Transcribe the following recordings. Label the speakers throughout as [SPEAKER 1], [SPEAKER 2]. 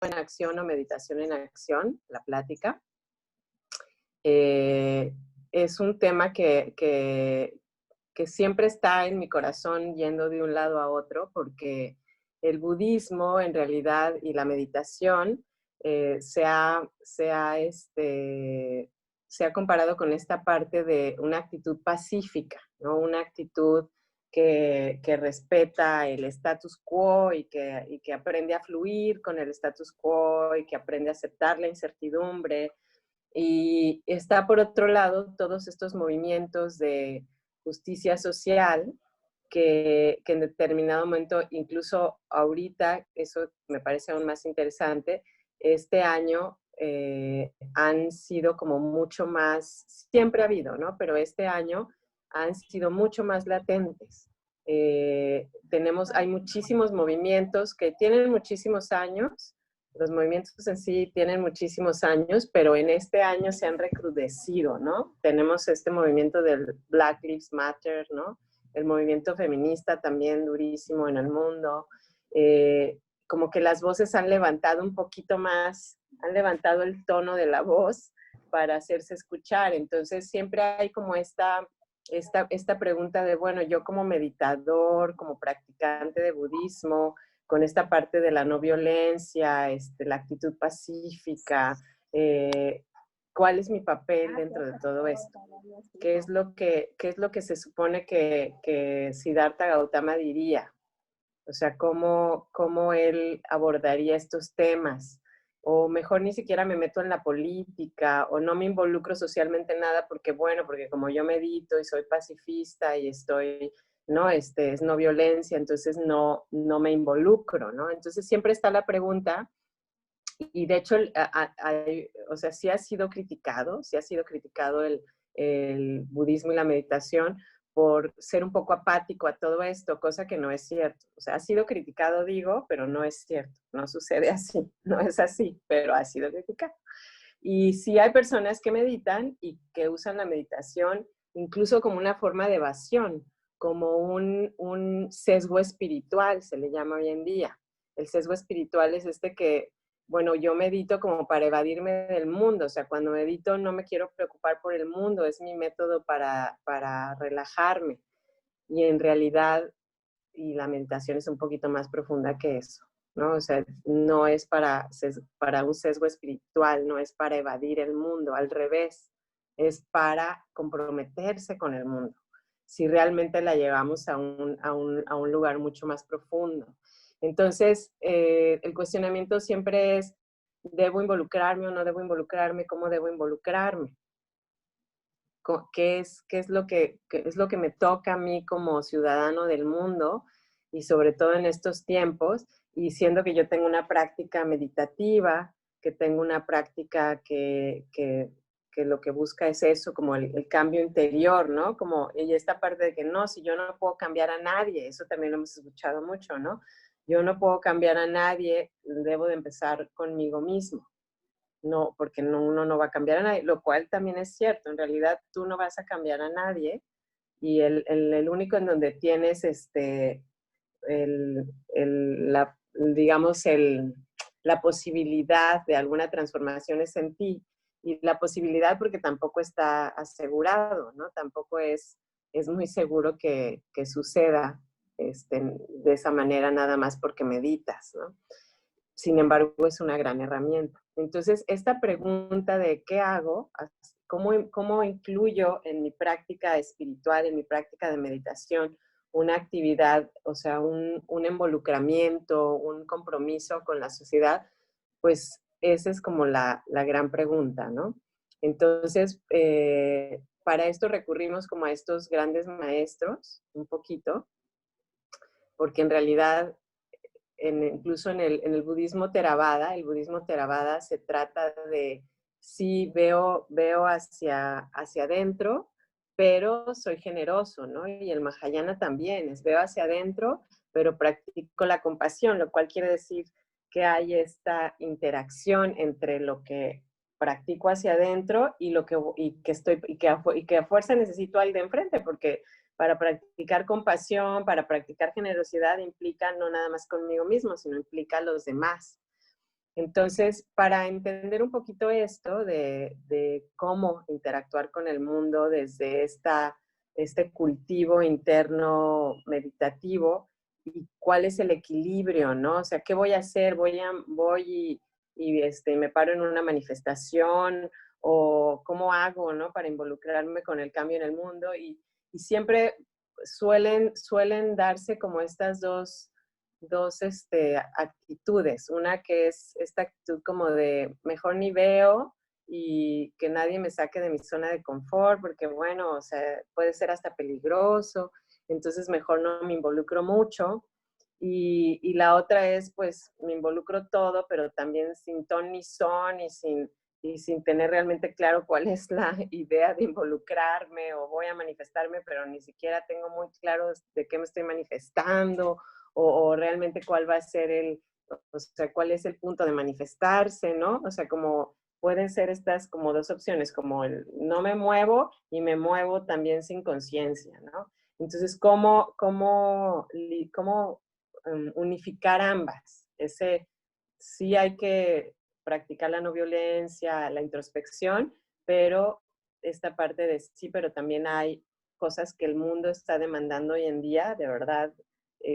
[SPEAKER 1] en acción o meditación en acción, la plática. Es un tema que siempre está en mi corazón yendo de un lado a otro, porque el budismo en realidad y la meditación se ha comparado con esta parte de una actitud pacífica, ¿no? Una actitud que respeta el status quo y que aprende a fluir con el status quo y que aprende a aceptar la incertidumbre. Y está por otro lado todos estos movimientos de justicia social que en determinado momento, incluso ahorita, eso me parece aún más interesante, este año han sido como mucho más, siempre ha habido, ¿no? Pero este año han sido mucho más latentes. Hay muchísimos movimientos que tienen muchísimos años. Los movimientos en sí tienen muchísimos años, pero en este año se han recrudecido, ¿no? Tenemos este movimiento del Black Lives Matter, ¿no? El movimiento feminista también durísimo en el mundo. Como que las voces han levantado un poquito más, han levantado el tono de la voz para hacerse escuchar. Entonces siempre hay como esta pregunta de, bueno, yo como meditador, como practicante de budismo, con esta parte de la no violencia, la actitud pacífica, ¿cuál es mi papel dentro de todo esto? ¿Qué es lo que se supone que Siddhartha Gautama diría? O sea, ¿cómo él abordaría estos temas? O mejor ni siquiera me meto en la política o no me involucro socialmente en nada porque, bueno, porque como yo medito y soy pacifista y estoy, ¿no? Es no violencia, entonces no me involucro, ¿no? Entonces siempre está la pregunta y de hecho, o sea, sí ha sido criticado el budismo y la meditación por ser un poco apático a todo esto, cosa que no es cierto. O sea, ha sido criticado, digo, pero no es cierto. No sucede así, no es así, pero ha sido criticado. Y sí hay personas que meditan y que usan la meditación incluso como una forma de evasión, como un sesgo espiritual, se le llama hoy en día. El sesgo espiritual es que, bueno, yo medito como para evadirme del mundo, o sea, cuando medito no me quiero preocupar por el mundo, es mi método para relajarme. Y en realidad, y la meditación es un poquito más profunda que eso, ¿no? O sea, no es para un sesgo espiritual, no es para evadir el mundo, al revés, es para comprometerse con el mundo, si realmente la llevamos a un lugar mucho más profundo. Entonces, el cuestionamiento siempre es, ¿debo involucrarme o no debo involucrarme? ¿Cómo debo involucrarme? ¿Qué es lo que me toca a mí como ciudadano del mundo? Y sobre todo en estos tiempos, y siendo que yo tengo una práctica meditativa, que tengo una práctica que lo que busca es eso, como el cambio interior, ¿no? Como, y esta parte de que no, si yo no puedo cambiar a nadie, eso también lo hemos escuchado mucho, ¿no? Yo no puedo cambiar a nadie, debo de empezar conmigo mismo. No, porque uno no va a cambiar a nadie, lo cual también es cierto. En realidad, tú no vas a cambiar a nadie y el único en donde tienes digamos, la posibilidad de alguna transformación es en ti. Y la posibilidad porque tampoco está asegurado, ¿no? Tampoco es muy seguro que suceda de esa manera nada más porque meditas, ¿no? Sin embargo, es una gran herramienta. Entonces, esta pregunta de ¿qué hago? ¿Cómo incluyo en mi práctica espiritual, en mi práctica de meditación, una actividad, o sea, un involucramiento, un compromiso con la sociedad? Pues esa es como la gran pregunta, ¿no? Entonces, para esto recurrimos como a estos grandes maestros, un poquito, porque en realidad incluso en el budismo Theravada se trata de, sí, veo hacia adentro, pero soy generoso, ¿no? Y el Mahayana también veo hacia adentro, pero practico la compasión, lo cual quiere decir que hay esta interacción entre lo que practico hacia adentro y que a fuerza necesito al de enfrente, porque para practicar compasión, para practicar generosidad implica no nada más conmigo mismo, sino implica a los demás. Entonces, para entender un poquito esto de cómo interactuar con el mundo desde este cultivo interno meditativo y cuál es el equilibrio, ¿no? O sea, ¿qué voy a hacer? Voy y me paro en una manifestación o cómo hago, ¿no? Para involucrarme con el cambio en el mundo y siempre suelen darse como estas dos actitudes. Una que es esta actitud como de mejor ni veo y que nadie me saque de mi zona de confort, porque bueno, o sea, puede ser hasta peligroso, entonces mejor no me involucro mucho. Y la otra es, pues, me involucro todo, pero también sin ton ni son y sin tener realmente claro cuál es la idea de involucrarme o voy a manifestarme, pero ni siquiera tengo muy claro de qué me estoy manifestando o realmente cuál va a ser o sea, cuál es el punto de manifestarse, ¿no? O sea, como pueden ser estas como dos opciones, como el no me muevo y me muevo también sin conciencia, ¿no? Entonces, ¿cómo unificar ambas? Sí hay que practicar la no violencia, la introspección, pero esta parte de sí, pero también hay cosas que el mundo está demandando hoy en día, de verdad,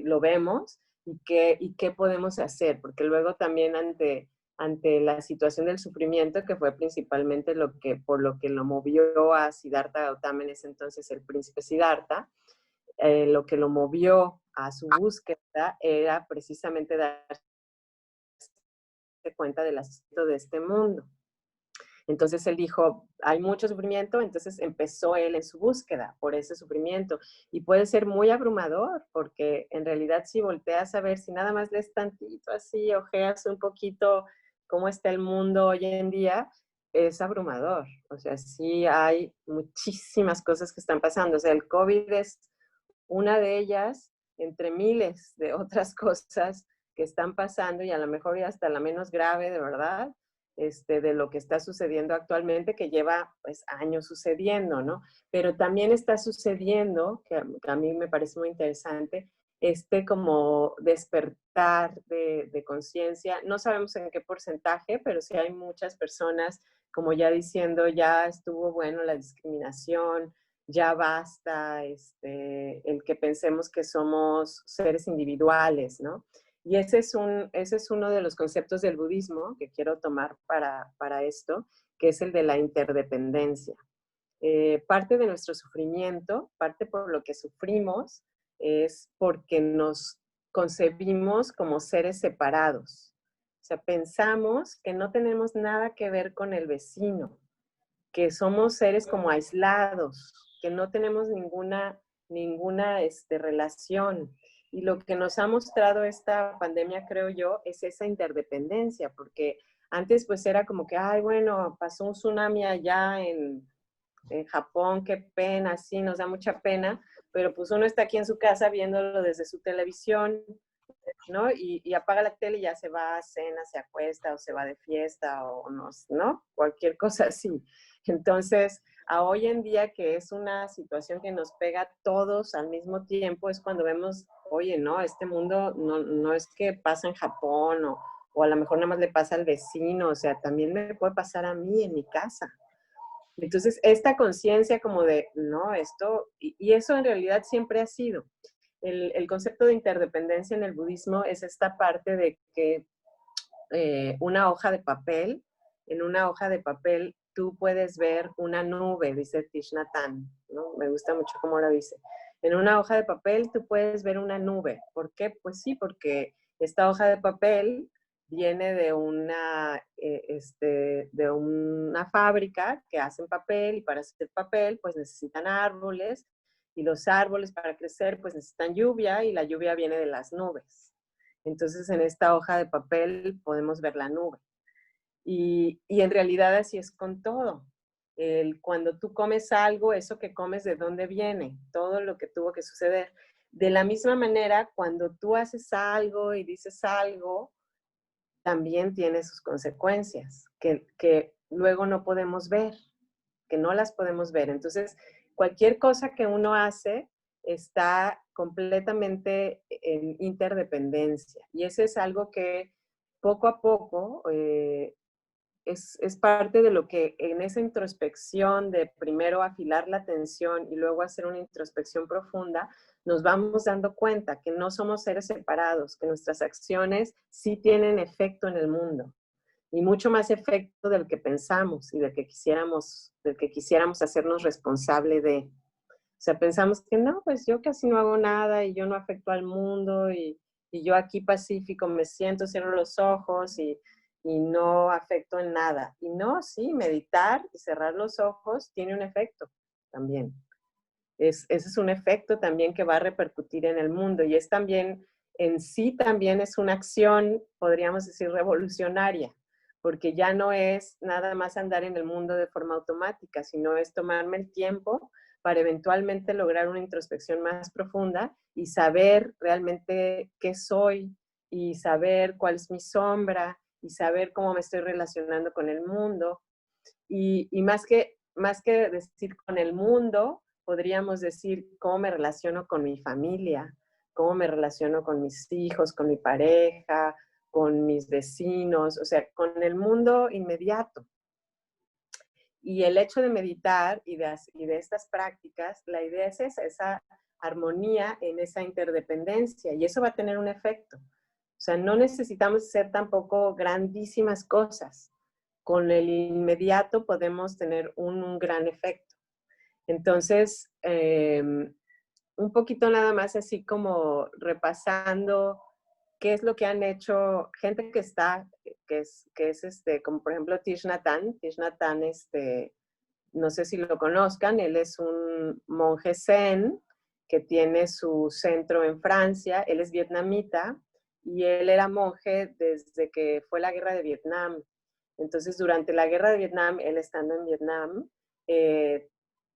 [SPEAKER 1] lo vemos, y qué podemos hacer, porque luego también ante la situación del sufrimiento, que fue principalmente por lo que lo movió a Siddhartha Gautama en ese entonces, el príncipe Siddhartha, lo que lo movió a su búsqueda era precisamente darse cuenta del aspecto de este mundo. Entonces él dijo, hay mucho sufrimiento, entonces empezó él en su búsqueda por ese sufrimiento. Y puede ser muy abrumador, porque en realidad si volteas a ver, si nada más lees tantito así, ojeas un poquito cómo está el mundo hoy en día, es abrumador. O sea, sí hay muchísimas cosas que están pasando. O sea, el COVID es una de ellas entre miles de otras cosas que están pasando y a lo mejor ya hasta la menos grave, de verdad, de lo que está sucediendo actualmente, que lleva pues años sucediendo, ¿no? Pero también está sucediendo, que a mí me parece muy interesante, como despertar de conciencia. No sabemos en qué porcentaje, pero sí hay muchas personas como ya diciendo, ya estuvo bueno la discriminación, ya basta el que pensemos que somos seres individuales, ¿no? Y ese es uno de los conceptos del budismo que quiero tomar para esto, que es el de la interdependencia. Parte de nuestro sufrimiento, parte por lo que sufrimos, es porque nos concebimos como seres separados. O sea, pensamos que no tenemos nada que ver con el vecino, que somos seres como aislados, que no tenemos ninguna relación. Y lo que nos ha mostrado esta pandemia, creo yo, es esa interdependencia, porque antes pues era como que, ay, bueno, pasó un tsunami allá en Japón, qué pena, sí, nos da mucha pena, pero pues uno está aquí en su casa viéndolo desde su televisión, ¿no? Y apaga la tele y ya se va a cena, se acuesta o se va de fiesta o no, cualquier cosa así. Entonces, a hoy en día que es una situación que nos pega a todos al mismo tiempo, es cuando vemos, oye, no, este mundo no es que pasa en Japón o a lo mejor nada más le pasa al vecino, o sea, también me puede pasar a mí en mi casa. Entonces, esta conciencia como de, no, esto, y eso en realidad siempre ha sido. El concepto de interdependencia en el budismo es esta parte de que una hoja de papel, en una hoja de papel tú puedes ver una nube, dice Thich Nhat Hanh, ¿no? Me gusta mucho cómo lo dice. En una hoja de papel tú puedes ver una nube. ¿Por qué? Pues sí, porque esta hoja de papel viene de una fábrica que hacen papel y para hacer papel pues necesitan árboles y los árboles para crecer pues necesitan lluvia y la lluvia viene de las nubes. Entonces en esta hoja de papel podemos ver la nube. Y en realidad así es con todo. Cuando tú comes algo, eso que comes, ¿de dónde viene? Todo lo que tuvo que suceder. De la misma manera, cuando tú haces algo y dices algo, también tiene sus consecuencias, que luego no podemos ver, que no las podemos ver. Entonces, cualquier cosa que uno hace está completamente en interdependencia. Y eso es algo que poco a poco es parte de lo que en esa introspección de primero afilar la atención y luego hacer una introspección profunda, nos vamos dando cuenta que no somos seres separados, que nuestras acciones sí tienen efecto en el mundo y mucho más efecto del que pensamos y del que quisiéramos hacernos responsable de. O sea, pensamos que no, pues yo casi no hago nada y yo no afecto al mundo y yo aquí pacífico me siento, cierro los ojos y no afecto en nada. Y no, sí, meditar y cerrar los ojos tiene un efecto también. Ese es un efecto también que va a repercutir en el mundo y es también, en sí también es una acción, podríamos decir, revolucionaria, porque ya no es nada más andar en el mundo de forma automática, sino es tomarme el tiempo para eventualmente lograr una introspección más profunda y saber realmente qué soy y saber cuál es mi sombra y saber cómo me estoy relacionando con el mundo. Y más que decir con el mundo, podríamos decir cómo me relaciono con mi familia, cómo me relaciono con mis hijos, con mi pareja, con mis vecinos, o sea, con el mundo inmediato. Y el hecho de meditar y de estas prácticas, la idea es esa armonía en esa interdependencia, y eso va a tener un efecto. O sea, no necesitamos hacer tampoco grandísimas cosas. Con el inmediato podemos tener un gran efecto. Entonces, un poquito nada más así como repasando qué es lo que han hecho gente como por ejemplo Thich Nhat Hanh. Thich Nhat Hanh, no sé si lo conozcan, él es un monje zen que tiene su centro en Francia, él es vietnamita y él era monje desde que fue la guerra de Vietnam. Entonces, durante la guerra de Vietnam, él estando en Vietnam,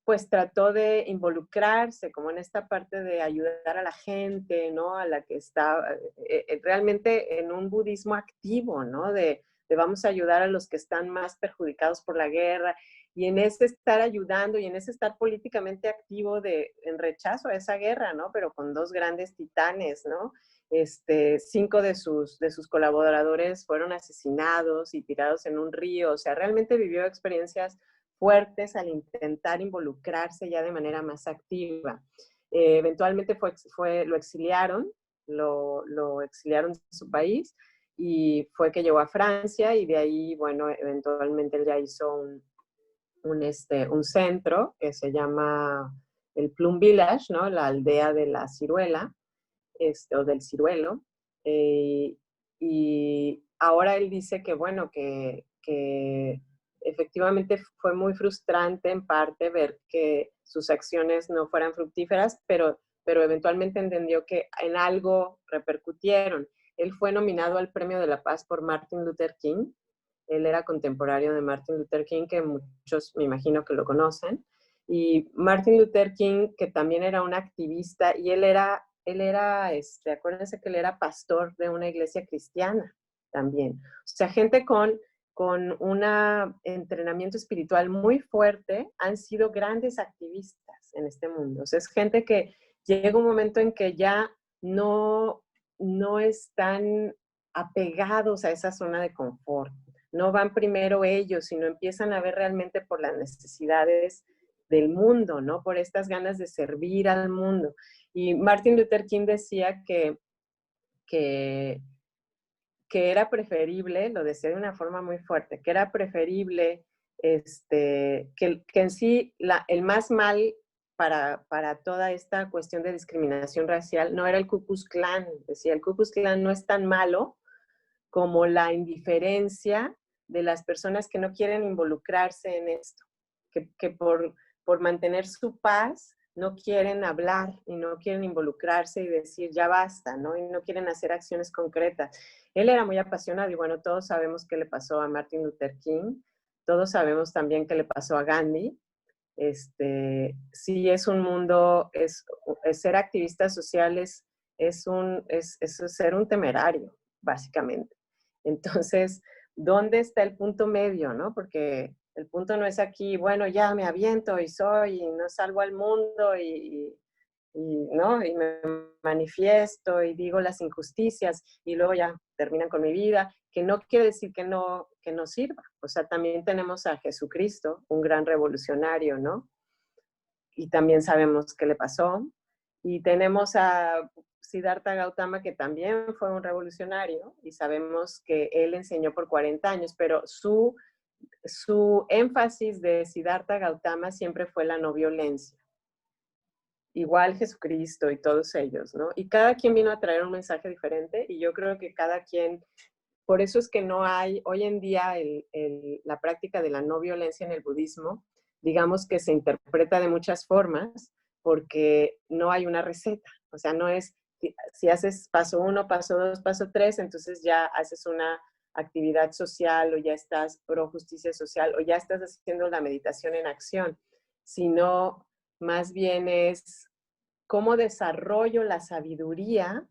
[SPEAKER 1] pues trató de involucrarse como en esta parte de ayudar a la gente, ¿no? A la que está realmente en un budismo activo, ¿no? De vamos a ayudar a los que están más perjudicados por la guerra y en ese estar ayudando y en ese estar políticamente activo en rechazo a esa guerra, ¿no? Pero con dos grandes titanes, ¿no? 5 de sus colaboradores fueron asesinados y tirados en un río, o sea, realmente vivió experiencias fuertes al intentar involucrarse ya de manera más activa. Eventualmente lo exiliaron, lo exiliaron de su país y fue que llegó a Francia y de ahí, bueno, eventualmente él ya hizo un centro que se llama el Plum Village, ¿no? La aldea de la ciruela, o del ciruelo. Y ahora él dice que, bueno, que efectivamente fue muy frustrante en parte ver que sus acciones no fueran fructíferas, pero eventualmente entendió que en algo repercutieron. Él fue nominado al Premio de la Paz por Martin Luther King. Él era contemporáneo de Martin Luther King, que muchos me imagino que lo conocen. Y Martin Luther King, que también era un activista, y acuérdense que él era pastor de una iglesia cristiana también. O sea, gente con un entrenamiento espiritual muy fuerte han sido grandes activistas en este mundo. O sea, es gente que llega un momento en que ya no están apegados a esa zona de confort. No van primero ellos, sino empiezan a ver realmente por las necesidades del mundo, ¿no? Por estas ganas de servir al mundo. Y Martin Luther King decía que era preferible, lo decía de una forma muy fuerte, que era preferible que en sí el más mal para toda esta cuestión de discriminación racial no era el Ku Klux Klan. Decía, el Ku Klux Klan no es tan malo como la indiferencia de las personas que no quieren involucrarse en esto, que por mantener su paz no quieren hablar y no quieren involucrarse y decir ya basta, ¿no? Y no quieren hacer acciones concretas. Él era muy apasionado y bueno, todos sabemos qué le pasó a Martin Luther King, todos sabemos también qué le pasó a Gandhi. Sí es un mundo, es ser activista social es ser un temerario, básicamente. Entonces, ¿dónde está el punto medio, no? Porque el punto no es aquí, bueno, ya me aviento y no salgo al mundo ¿no? Y me manifiesto y digo las injusticias y luego ya terminan con mi vida que no quiere decir que no sirva. O sea, también tenemos a Jesucristo, un gran revolucionario, ¿no? Y también sabemos qué le pasó. Y tenemos a Siddhartha Gautama, que también fue un revolucionario, y sabemos que él enseñó por 40 años, pero su énfasis de Siddhartha Gautama siempre fue la no violencia. Igual Jesucristo y todos ellos, ¿no? Y cada quien vino a traer un mensaje diferente, y yo creo que cada quien, por eso es que no hay hoy en día la práctica de la no violencia en el budismo, digamos que se interpreta de muchas formas, porque no hay una receta. O sea, no es, si haces paso 1, paso 2, paso 3, entonces ya haces una actividad social, o ya estás pro justicia social, o ya estás haciendo la meditación en acción, sino más bien es cómo desarrollo la sabiduría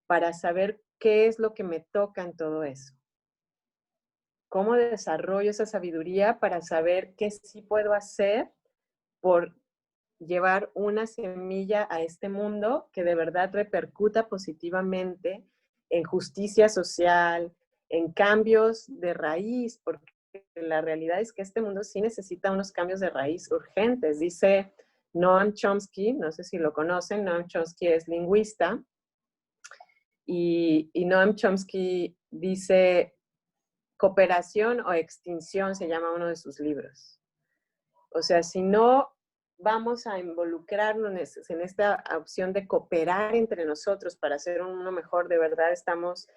[SPEAKER 1] para saber qué es lo que me toca en todo eso. Cómo desarrollo esa sabiduría para saber qué sí puedo hacer por llevar una semilla a este mundo que de verdad repercuta positivamente en justicia social, en cambios de raíz, porque la realidad es que este mundo sí necesita unos cambios de raíz urgentes. Dice Noam Chomsky, no sé si lo conocen, Noam Chomsky es lingüista, y Noam Chomsky dice, cooperación o extinción se llama uno de sus libros. O sea, si no vamos a involucrarnos en esta opción de cooperar entre nosotros para hacer un mundo mejor, de verdad estamos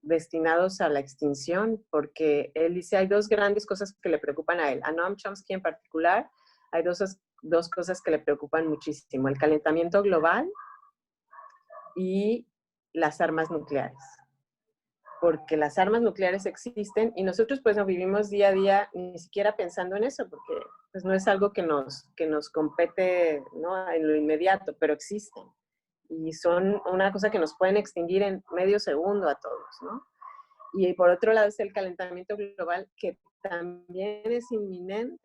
[SPEAKER 1] destinados a la extinción, porque él dice, hay dos grandes cosas que le preocupan a él. A Noam Chomsky en particular, hay dos cosas que le preocupan muchísimo, el calentamiento global y las armas nucleares. Porque las armas nucleares existen y nosotros pues no vivimos día a día ni siquiera pensando en eso, porque pues no es algo que nos compete, ¿no?, en lo inmediato, pero existen. Y son una cosa que nos pueden extinguir en medio segundo a todos, ¿no? Y por otro lado es el calentamiento global, que también es inminente.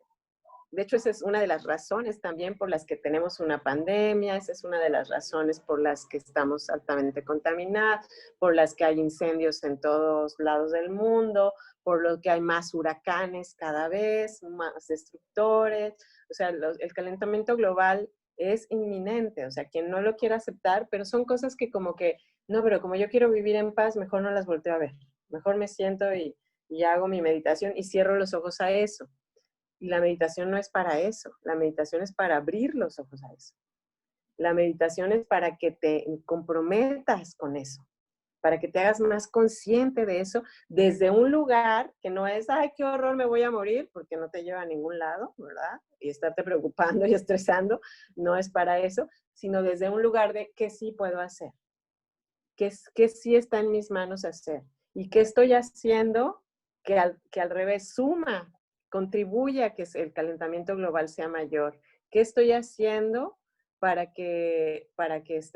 [SPEAKER 1] De hecho, esa es una de las razones también por las que tenemos una pandemia, esa es una de las razones por las que estamos altamente contaminados, por las que hay incendios en todos lados del mundo, por lo que hay más huracanes cada vez, más destructores. O sea, el calentamiento global es inminente, o sea, quien no lo quiera aceptar, pero son cosas que como que, no, pero como yo quiero vivir en paz, mejor no las volteo a ver. Mejor me siento y hago mi meditación y cierro los ojos a eso. Y la meditación no es para eso, la meditación es para abrir los ojos a eso. La meditación es para que te comprometas con eso, para que te hagas más consciente de eso desde un lugar que no es, ay, qué horror, me voy a morir, porque no te lleva a ningún lado, ¿verdad? Y estarte preocupando y estresando, no es para eso, sino desde un lugar de qué sí puedo hacer, qué sí está en mis manos hacer y qué estoy haciendo que al revés suma, contribuye a que el calentamiento global sea mayor. ¿Qué estoy haciendo para que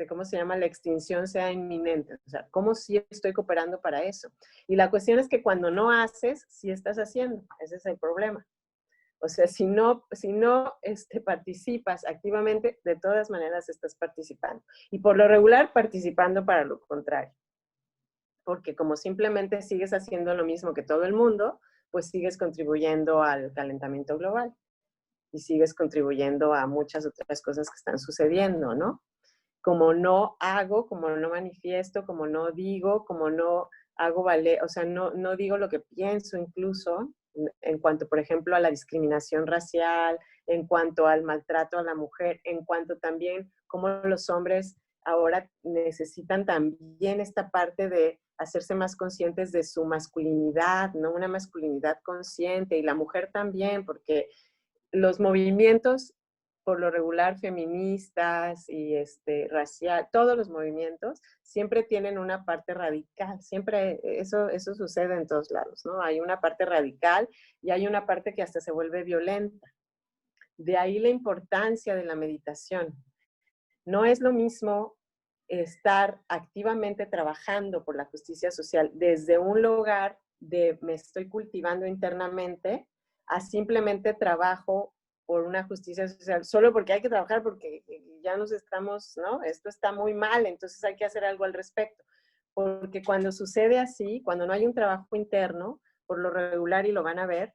[SPEAKER 1] ¿cómo se llama?, la extinción sea inminente? O sea, ¿cómo sí estoy cooperando para eso? Y la cuestión es que cuando no haces, sí estás haciendo. Ese es el problema. O sea, si no participas activamente, de todas maneras estás participando. Y por lo regular, participando para lo contrario. Porque como simplemente sigues haciendo lo mismo que todo el mundo, pues sigues contribuyendo al calentamiento global y sigues contribuyendo a muchas otras cosas que están sucediendo, ¿no? Como no hago, como no manifiesto, como no digo, como no hago valer, o sea, no digo lo que pienso incluso, en cuanto, por ejemplo, a la discriminación racial, en cuanto al maltrato a la mujer, en cuanto también cómo los hombres ahora necesitan también esta parte de hacerse más conscientes de su masculinidad, ¿no? Una masculinidad consciente, y la mujer también, porque los movimientos, por lo regular, feministas y racial, todos los movimientos siempre tienen una parte radical, siempre eso sucede en todos lados, ¿no? Hay una parte radical y hay una parte que hasta se vuelve violenta. De ahí la importancia de la meditación. No es lo mismo estar activamente trabajando por la justicia social desde un lugar de me estoy cultivando internamente, a simplemente trabajo por una justicia social, solo porque hay que trabajar, porque ya nos estamos, ¿no? Esto está muy mal, entonces hay que hacer algo al respecto. porque cuando sucede así, cuando no hay un trabajo interno, por lo regular, y lo van a ver,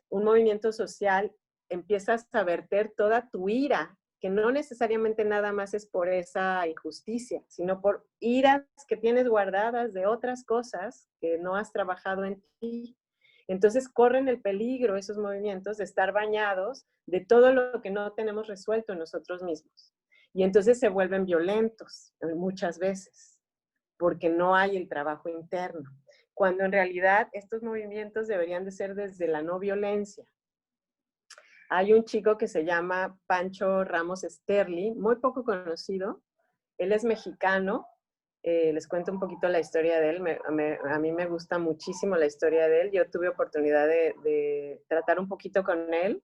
[SPEAKER 1] un movimiento social empiezas a verter toda tu ira, que no necesariamente nada más es por esa injusticia, sino por iras que tienes guardadas de otras cosas que no has trabajado en ti. Entonces corren el peligro esos movimientos de estar bañados de todo lo que no tenemos resuelto en nosotros mismos. Y entonces se vuelven violentos muchas veces, porque no hay el trabajo interno, cuando en realidad estos movimientos deberían de ser desde la no violencia. Hay un chico que se llama Pancho Ramos Sterling, muy poco conocido. Él es mexicano. Les cuento un poquito la historia de él. A mí me gusta muchísimo la historia de él. Yo tuve oportunidad de tratar un poquito con él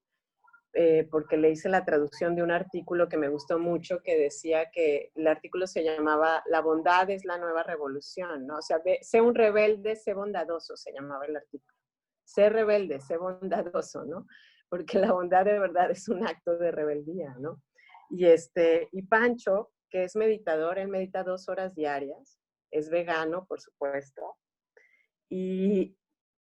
[SPEAKER 1] porque le hice la traducción de un artículo que me gustó mucho, que decía que el artículo se llamaba La bondad es la nueva revolución, ¿no? O sea, sé un rebelde, sé bondadoso, se llamaba el artículo. Sé rebelde, sé bondadoso, ¿no? Porque la bondad de verdad es un acto de rebeldía, ¿no? Y Pancho, que es meditador, él medita 2 horas diarias, es vegano, por supuesto, y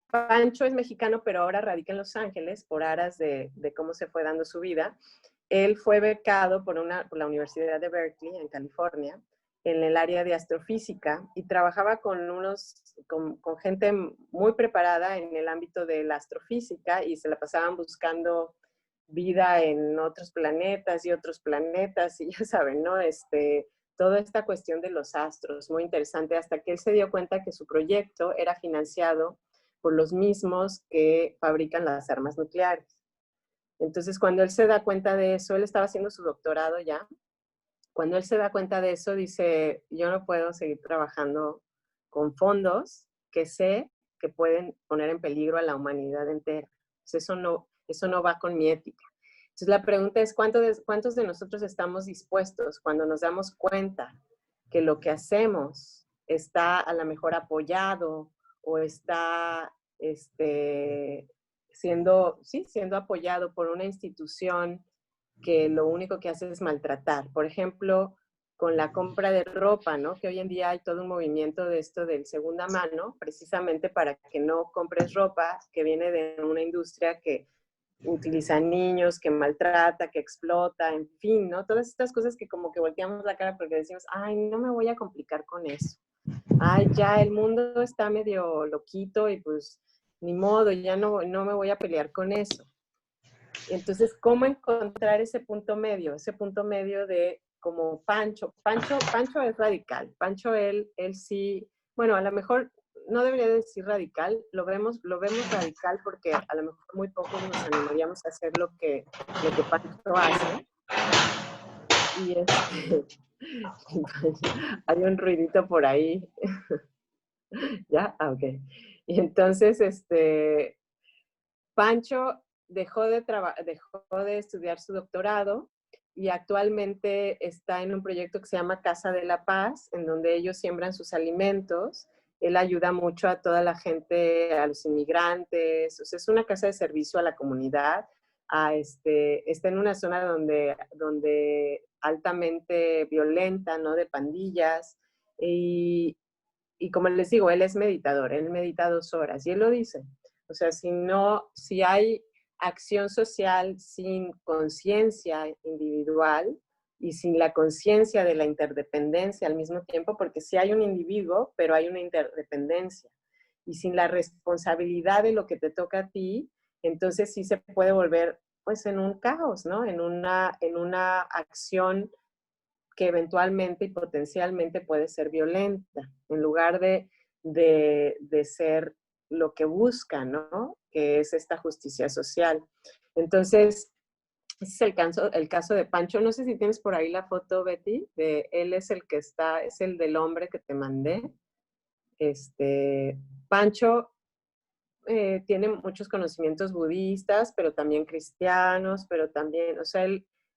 [SPEAKER 1] Pancho es mexicano, pero ahora radica en Los Ángeles por aras de cómo se fue dando su vida. Él fue becado por la Universidad de Berkeley, en California, en el área de astrofísica, y trabajaba con gente muy preparada en el ámbito de la astrofísica, y se la pasaban buscando vida en otros planetas, y ya saben, ¿no? Toda esta cuestión de los astros, muy interesante, hasta que él se dio cuenta que su proyecto era financiado por los mismos que fabrican las armas nucleares. Entonces, cuando él se da cuenta de eso, él estaba haciendo su doctorado ya, cuando él se da cuenta de eso, dice, yo no puedo seguir trabajando con fondos que sé que pueden poner en peligro a la humanidad entera. Entonces, eso no va con mi ética. Entonces, la pregunta es, ¿cuántos de nosotros estamos dispuestos cuando nos damos cuenta que lo que hacemos está a lo mejor apoyado o está siendo apoyado por una institución que lo único que hace es maltratar? Por ejemplo, con la compra de ropa, ¿no? Que hoy en día hay todo un movimiento de esto del segunda mano, precisamente para que no compres ropa que viene de una industria que utiliza niños, que maltrata, que explota, en fin, ¿no? Todas estas cosas que como que volteamos la cara porque decimos, ay, no me voy a complicar con eso. Ay, ya el mundo está medio loquito y pues ni modo, ya no me voy a pelear con eso. Entonces, ¿cómo encontrar ese punto medio? Ese punto medio de como Pancho. Pancho es radical. Pancho, él sí, bueno, a lo mejor no debería decir radical, lo vemos radical porque a lo mejor muy pocos nos animaríamos a hacer lo que Pancho hace. Y hay un ruidito por ahí. ¿Ya? Ah, ok. Y entonces, Pancho dejó de estudiar su doctorado y actualmente está en un proyecto que se llama Casa de la Paz, en donde ellos siembran sus alimentos. Él ayuda mucho a toda la gente, a los inmigrantes. O sea, es una casa de servicio a la comunidad. Está en una zona donde altamente violenta, ¿no? De pandillas. Y como les digo, él es meditador, él medita 2 horas y él lo dice. O sea, si hay acción social sin conciencia individual y sin la conciencia de la interdependencia al mismo tiempo, porque sí hay un individuo, pero hay una interdependencia. Y sin la responsabilidad de lo que te toca a ti, entonces sí se puede volver pues en un caos, ¿no? En una acción que eventualmente y potencialmente puede ser violenta, en lugar de ser lo que busca, ¿no? Que es esta justicia social. Entonces, ese es el caso de Pancho. No sé si tienes por ahí la foto, Betty, de él es el que está, es el del hombre que te mandé. Pancho tiene muchos conocimientos budistas, pero también cristianos, pero también, o sea,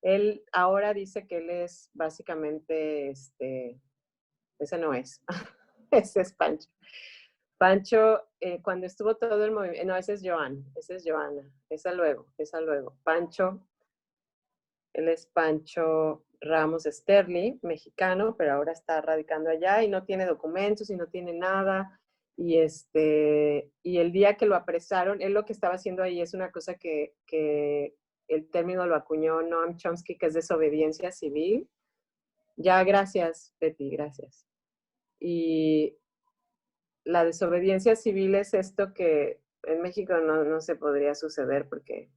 [SPEAKER 1] él ahora dice que él es básicamente, ese no es, ese es Pancho. Pancho, cuando estuvo todo el movimiento, no, ese es Joana, esa luego. Pancho, él es Pancho, Ramos Sterling, mexicano, pero ahora está radicando allá y no tiene documentos y no tiene nada. Y el día que lo apresaron, él lo que estaba haciendo ahí es una cosa que el término lo acuñó Noam Chomsky, que es desobediencia civil. Ya, gracias, Betty, gracias. Y la desobediencia civil es esto que en México no se podría suceder porque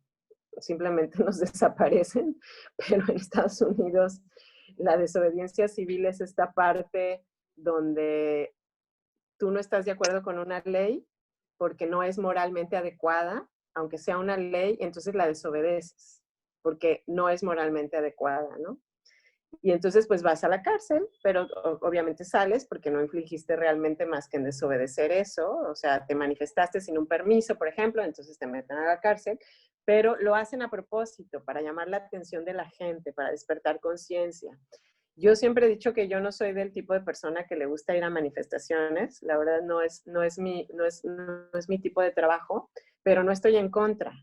[SPEAKER 1] simplemente nos desaparecen, pero en Estados Unidos la desobediencia civil es esta parte donde tú no estás de acuerdo con una ley porque no es moralmente adecuada, aunque sea una ley, entonces la desobedeces porque no es moralmente adecuada, ¿no? Y entonces pues vas a la cárcel, pero obviamente sales porque no infligiste realmente más que en desobedecer eso, o sea, te manifestaste sin un permiso, por ejemplo, entonces te meten a la cárcel, pero lo hacen a propósito, para llamar la atención de la gente, para despertar conciencia. Yo siempre he dicho que yo no soy del tipo de persona que le gusta ir a manifestaciones, la verdad no es mi tipo de trabajo, pero no estoy en contra,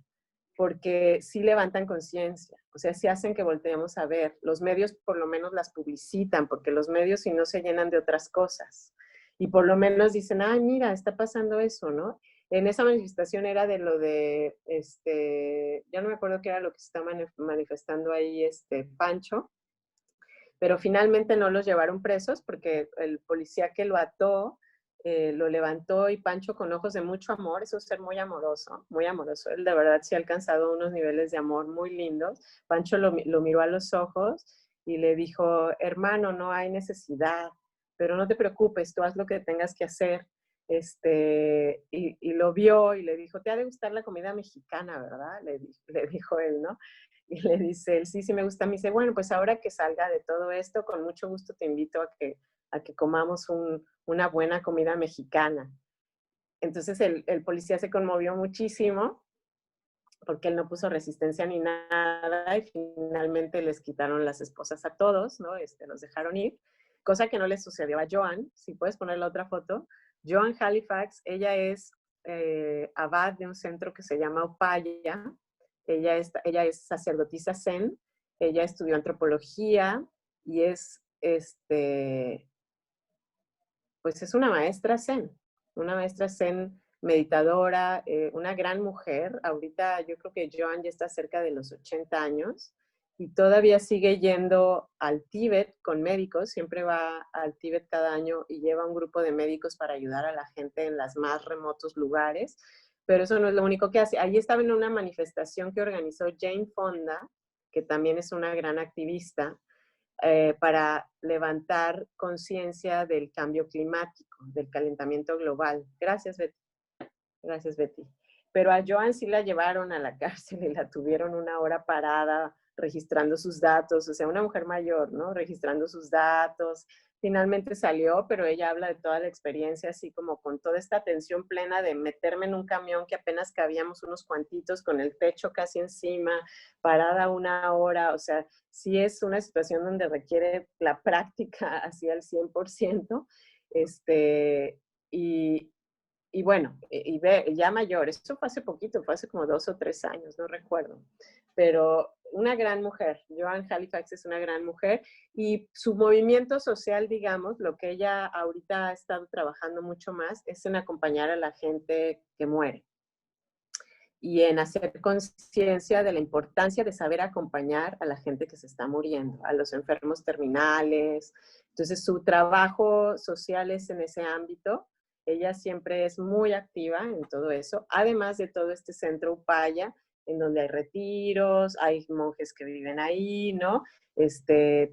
[SPEAKER 1] porque sí levantan conciencia, o sea, sí hacen que volteemos a ver. Los medios por lo menos las publicitan, porque los medios si no se llenan de otras cosas. Y por lo menos dicen, ay, mira, está pasando eso, ¿no? En esa manifestación era de lo de, ya no me acuerdo qué era lo que se estaba manifestando ahí, Pancho, pero finalmente no los llevaron presos porque el policía que lo ató lo levantó y Pancho con ojos de mucho amor, eso es ser muy amoroso, él de verdad sí ha alcanzado unos niveles de amor muy lindos. Pancho lo miró a los ojos y le dijo, hermano, no hay necesidad, pero no te preocupes, tú haz lo que tengas que hacer. Y lo vio y le dijo, te ha de gustar la comida mexicana, ¿verdad? Le dijo él, ¿no? Y le dice él, sí, sí me gusta. Me dice, bueno, pues ahora que salga de todo esto, con mucho gusto te invito a que comamos una buena comida mexicana. Entonces el policía se conmovió muchísimo porque él no puso resistencia ni nada y finalmente les quitaron las esposas a todos, ¿no? Los dejaron ir, cosa que no le sucedió a Joan. Si puedes poner la otra foto. Joan Halifax, ella es abad de un centro que se llama Upaya. Ella es sacerdotisa zen, ella estudió antropología y pues es una maestra zen meditadora, una gran mujer. Ahorita yo creo que Joan ya está cerca de los 80 años y todavía sigue yendo al Tíbet con médicos, siempre va al Tíbet cada año y lleva un grupo de médicos para ayudar a la gente en los más remotos lugares, pero eso no es lo único que hace. Allí estaba en una manifestación que organizó Jane Fonda, que también es una gran activista, para levantar conciencia del cambio climático, del calentamiento global. Gracias, Betty. Gracias, Betty. Pero a Joan sí la llevaron a la cárcel y la tuvieron una hora parada registrando sus datos, o sea, una mujer mayor, ¿no? Registrando sus datos. Finalmente salió, pero ella habla de toda la experiencia, así como con toda esta atención plena de meterme en un camión que apenas cabíamos unos cuantitos, con el techo casi encima, parada una hora, o sea, sí es una situación donde requiere la práctica así al 100%, y, y bueno, ya mayor, eso fue hace poquito, fue hace como 2 o 3 años, no recuerdo, pero una gran mujer, Joan Halifax es una gran mujer y su movimiento social, digamos, lo que ella ahorita ha estado trabajando mucho más es en acompañar a la gente que muere y en hacer conciencia de la importancia de saber acompañar a la gente que se está muriendo, a los enfermos terminales. Entonces, su trabajo social es en ese ámbito. Ella siempre es muy activa en todo eso, además de todo este centro Upaya, en donde hay retiros, hay monjes que viven ahí, ¿no?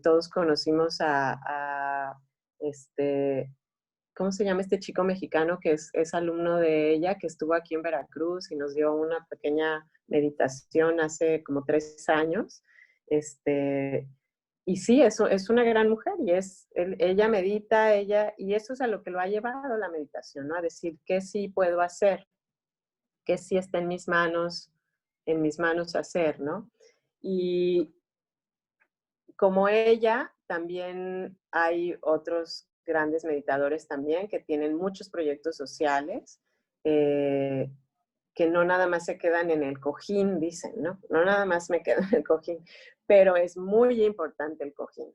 [SPEAKER 1] Todos conocimos ¿cómo se llama este chico mexicano que es alumno de ella, que estuvo aquí en Veracruz y nos dio una pequeña meditación hace como 3 años? Y sí, eso es una gran mujer y ella medita, y eso es a lo que lo ha llevado la meditación, ¿no? A decir qué sí puedo hacer, qué sí está en mis manos hacer, ¿no? Y como ella, también hay otros grandes meditadores también que tienen muchos proyectos sociales, eh, que no nada más se quedan en el cojín, dicen, ¿no? No nada más me quedo en el cojín, pero es muy importante el cojín.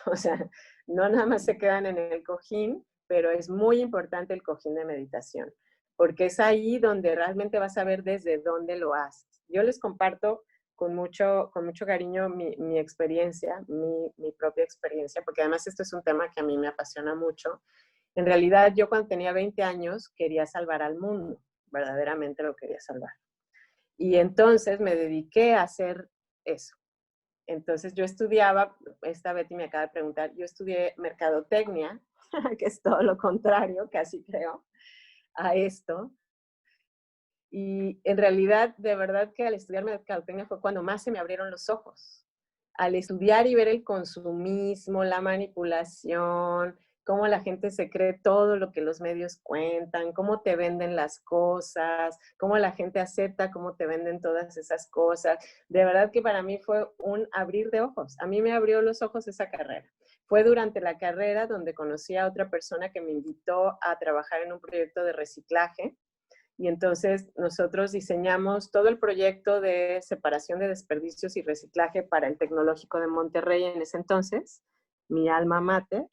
[SPEAKER 1] O sea, no nada más se quedan en el cojín, pero es muy importante el cojín de meditación, porque es ahí donde realmente vas a ver desde dónde lo haces. Yo les comparto con mucho cariño mi experiencia, mi propia experiencia, porque además esto es un tema que a mí me apasiona mucho. En realidad, yo cuando tenía 20 años quería salvar al mundo, verdaderamente lo quería salvar. Y entonces me dediqué a hacer eso. Entonces yo estudiaba, esta Betty me acaba de preguntar, yo estudié mercadotecnia, que es todo lo contrario, casi creo, a esto. Y en realidad, de verdad que al estudiar mercadotecnia fue cuando más se me abrieron los ojos. Al estudiar y ver el consumismo, la manipulación, cómo la gente se cree todo lo que los medios cuentan, cómo te venden las cosas, cómo la gente acepta cómo te venden todas esas cosas. De verdad que para mí fue un abrir de ojos. A mí me abrió los ojos esa carrera. Fue durante la carrera donde conocí a otra persona que me invitó a trabajar en un proyecto de reciclaje. Y entonces nosotros diseñamos todo el proyecto de separación de desperdicios y reciclaje para el Tecnológico de Monterrey en ese entonces, mi alma mater,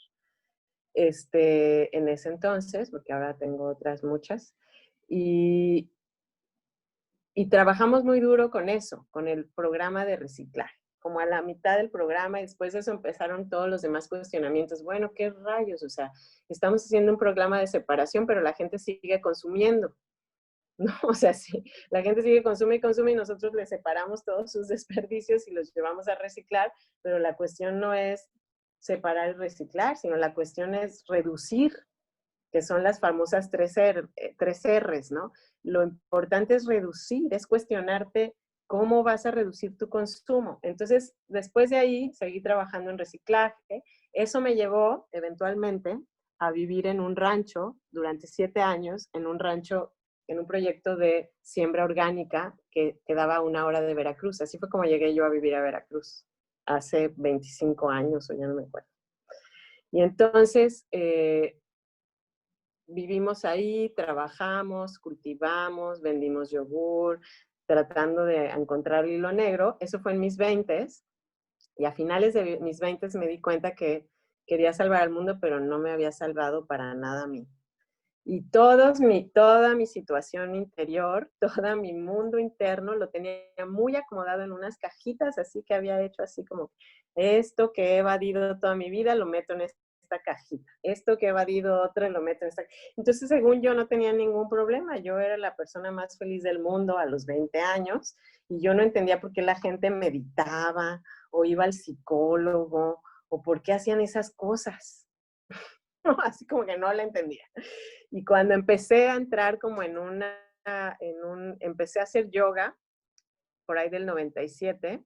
[SPEAKER 1] en ese entonces, porque ahora tengo otras muchas. Y, y trabajamos muy duro con eso, con el programa de reciclaje. Como a la mitad del programa, y después de eso empezaron todos los demás cuestionamientos. Bueno, ¿qué rayos? O sea, estamos haciendo un programa de separación, pero la gente sigue consumiendo. ¿No? O sea, sí, la gente sigue consume y consume y nosotros le separamos todos sus desperdicios y los llevamos a reciclar, pero la cuestión no es separar y reciclar, sino la cuestión es reducir, que son las famosas 3 R's, ¿no? Lo importante es reducir, es cuestionarte cómo vas a reducir tu consumo. Entonces, después de ahí, seguí trabajando en reciclaje. Eso me llevó, eventualmente, a vivir en un rancho durante 7 años, en un rancho, en un proyecto de siembra orgánica que quedaba a 1 hora de Veracruz. Así fue como llegué yo a vivir a Veracruz, hace 25 años, o ya no me acuerdo. Y entonces, vivimos ahí, trabajamos, cultivamos, vendimos yogur, tratando de encontrar el hilo negro. Eso fue en mis 20s. Y a finales de mis 20s me di cuenta que quería salvar al mundo, pero no me había salvado para nada a mí. Y toda mi situación interior, todo mi mundo interno lo tenía muy acomodado en unas cajitas así que había hecho así como, esto que he evadido toda mi vida lo meto en esta cajita, esto que he evadido otra lo meto en esta. Entonces, según yo, no tenía ningún problema. Yo era la persona más feliz del mundo a los 20 años y yo no entendía por qué la gente meditaba o iba al psicólogo o por qué hacían esas cosas. Así como que no la entendía. Y cuando empecé a entrar como empecé a hacer yoga, por ahí del 97,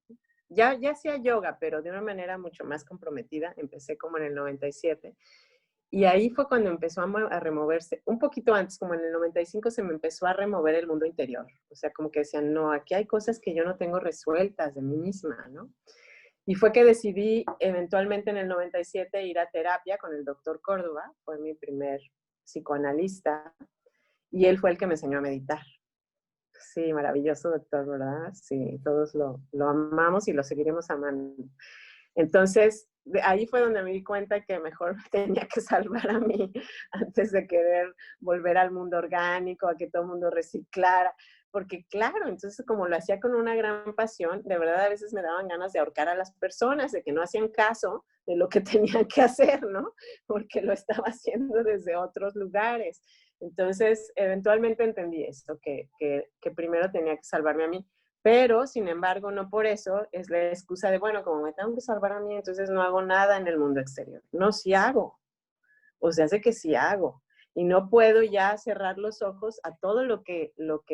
[SPEAKER 1] ya hacía yoga, pero de una manera mucho más comprometida, empecé como en el 97, y ahí fue cuando empezó a removerse, un poquito antes, como en el 95, se me empezó a remover el mundo interior, o sea, como que decían, no, aquí hay cosas que yo no tengo resueltas de mí misma, ¿no? Y fue que decidí eventualmente en el 97 ir a terapia con el doctor Córdoba, fue mi primer psicoanalista, y él fue el que me enseñó a meditar. Sí, maravilloso doctor, ¿verdad? Sí, todos lo amamos y lo seguiremos amando. Entonces, ahí fue donde me di cuenta que mejor tenía que salvar a mí antes de querer volver al mundo orgánico, a que todo el mundo reciclara. Porque claro, entonces como lo hacía con una gran pasión, de verdad a veces me daban ganas de ahorcar a las personas, de que no hacían caso de lo que tenían que hacer, ¿no? Porque lo estaba haciendo desde otros lugares. Entonces, eventualmente entendí esto, que primero tenía que salvarme a mí. Pero, sin embargo, no por eso es la excusa de, bueno, como me tengo que salvar a mí, entonces no hago nada en el mundo exterior. No, sí hago. O sea, sé que sí hago. Y no puedo ya cerrar los ojos a todo lo que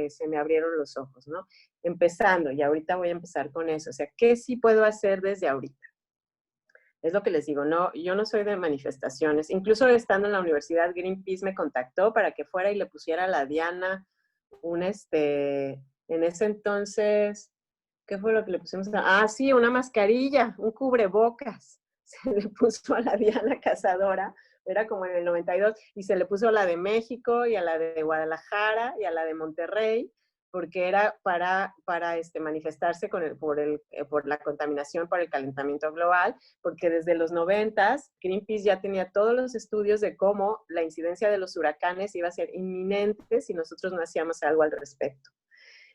[SPEAKER 1] se me abrieron los ojos, ¿no? Empezando, y ahorita voy a empezar con eso. O sea, ¿qué sí puedo hacer desde ahorita? Es lo que les digo, no, yo no soy de manifestaciones. Incluso estando en la universidad, Greenpeace me contactó para que fuera y le pusiera a la Diana en ese entonces, ¿qué fue lo que le pusimos? Sí, una mascarilla, un cubrebocas. Se le puso a la Diana Cazadora, era como en el 92, y se le puso a la de México y a la de Guadalajara y a la de Monterrey, porque era para manifestarse por la contaminación, por el calentamiento global, porque desde los 90s Greenpeace ya tenía todos los estudios de cómo la incidencia de los huracanes iba a ser inminente si nosotros no hacíamos algo al respecto.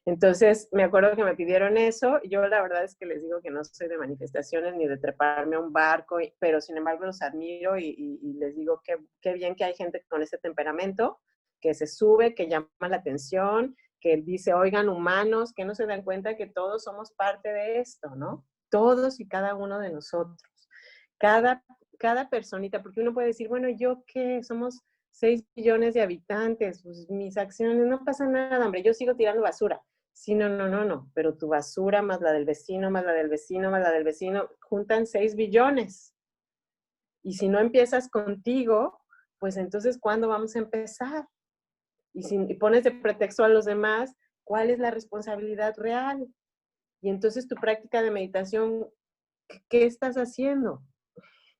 [SPEAKER 1] Entonces, me acuerdo que me pidieron eso. Yo la verdad es que les digo que no soy de manifestaciones ni de treparme a un barco, pero sin embargo los admiro y les digo qué bien que hay gente con ese temperamento, que se sube, que llama la atención, que dice, oigan, humanos, que no se dan cuenta que todos somos parte de esto, ¿no? Todos y cada uno de nosotros. Cada personita, porque uno puede decir, bueno, ¿yo qué? Somos 6 billones de habitantes, pues mis acciones, no pasa nada, hombre, yo sigo tirando basura. Sí, no, pero tu basura más la del vecino, más la del vecino, más la del vecino, juntan 6 billones. Y si no empiezas contigo, pues entonces, ¿cuándo vamos a empezar? Y si pones de pretexto a los demás, ¿cuál es la responsabilidad real? Y entonces tu práctica de meditación, ¿qué estás haciendo?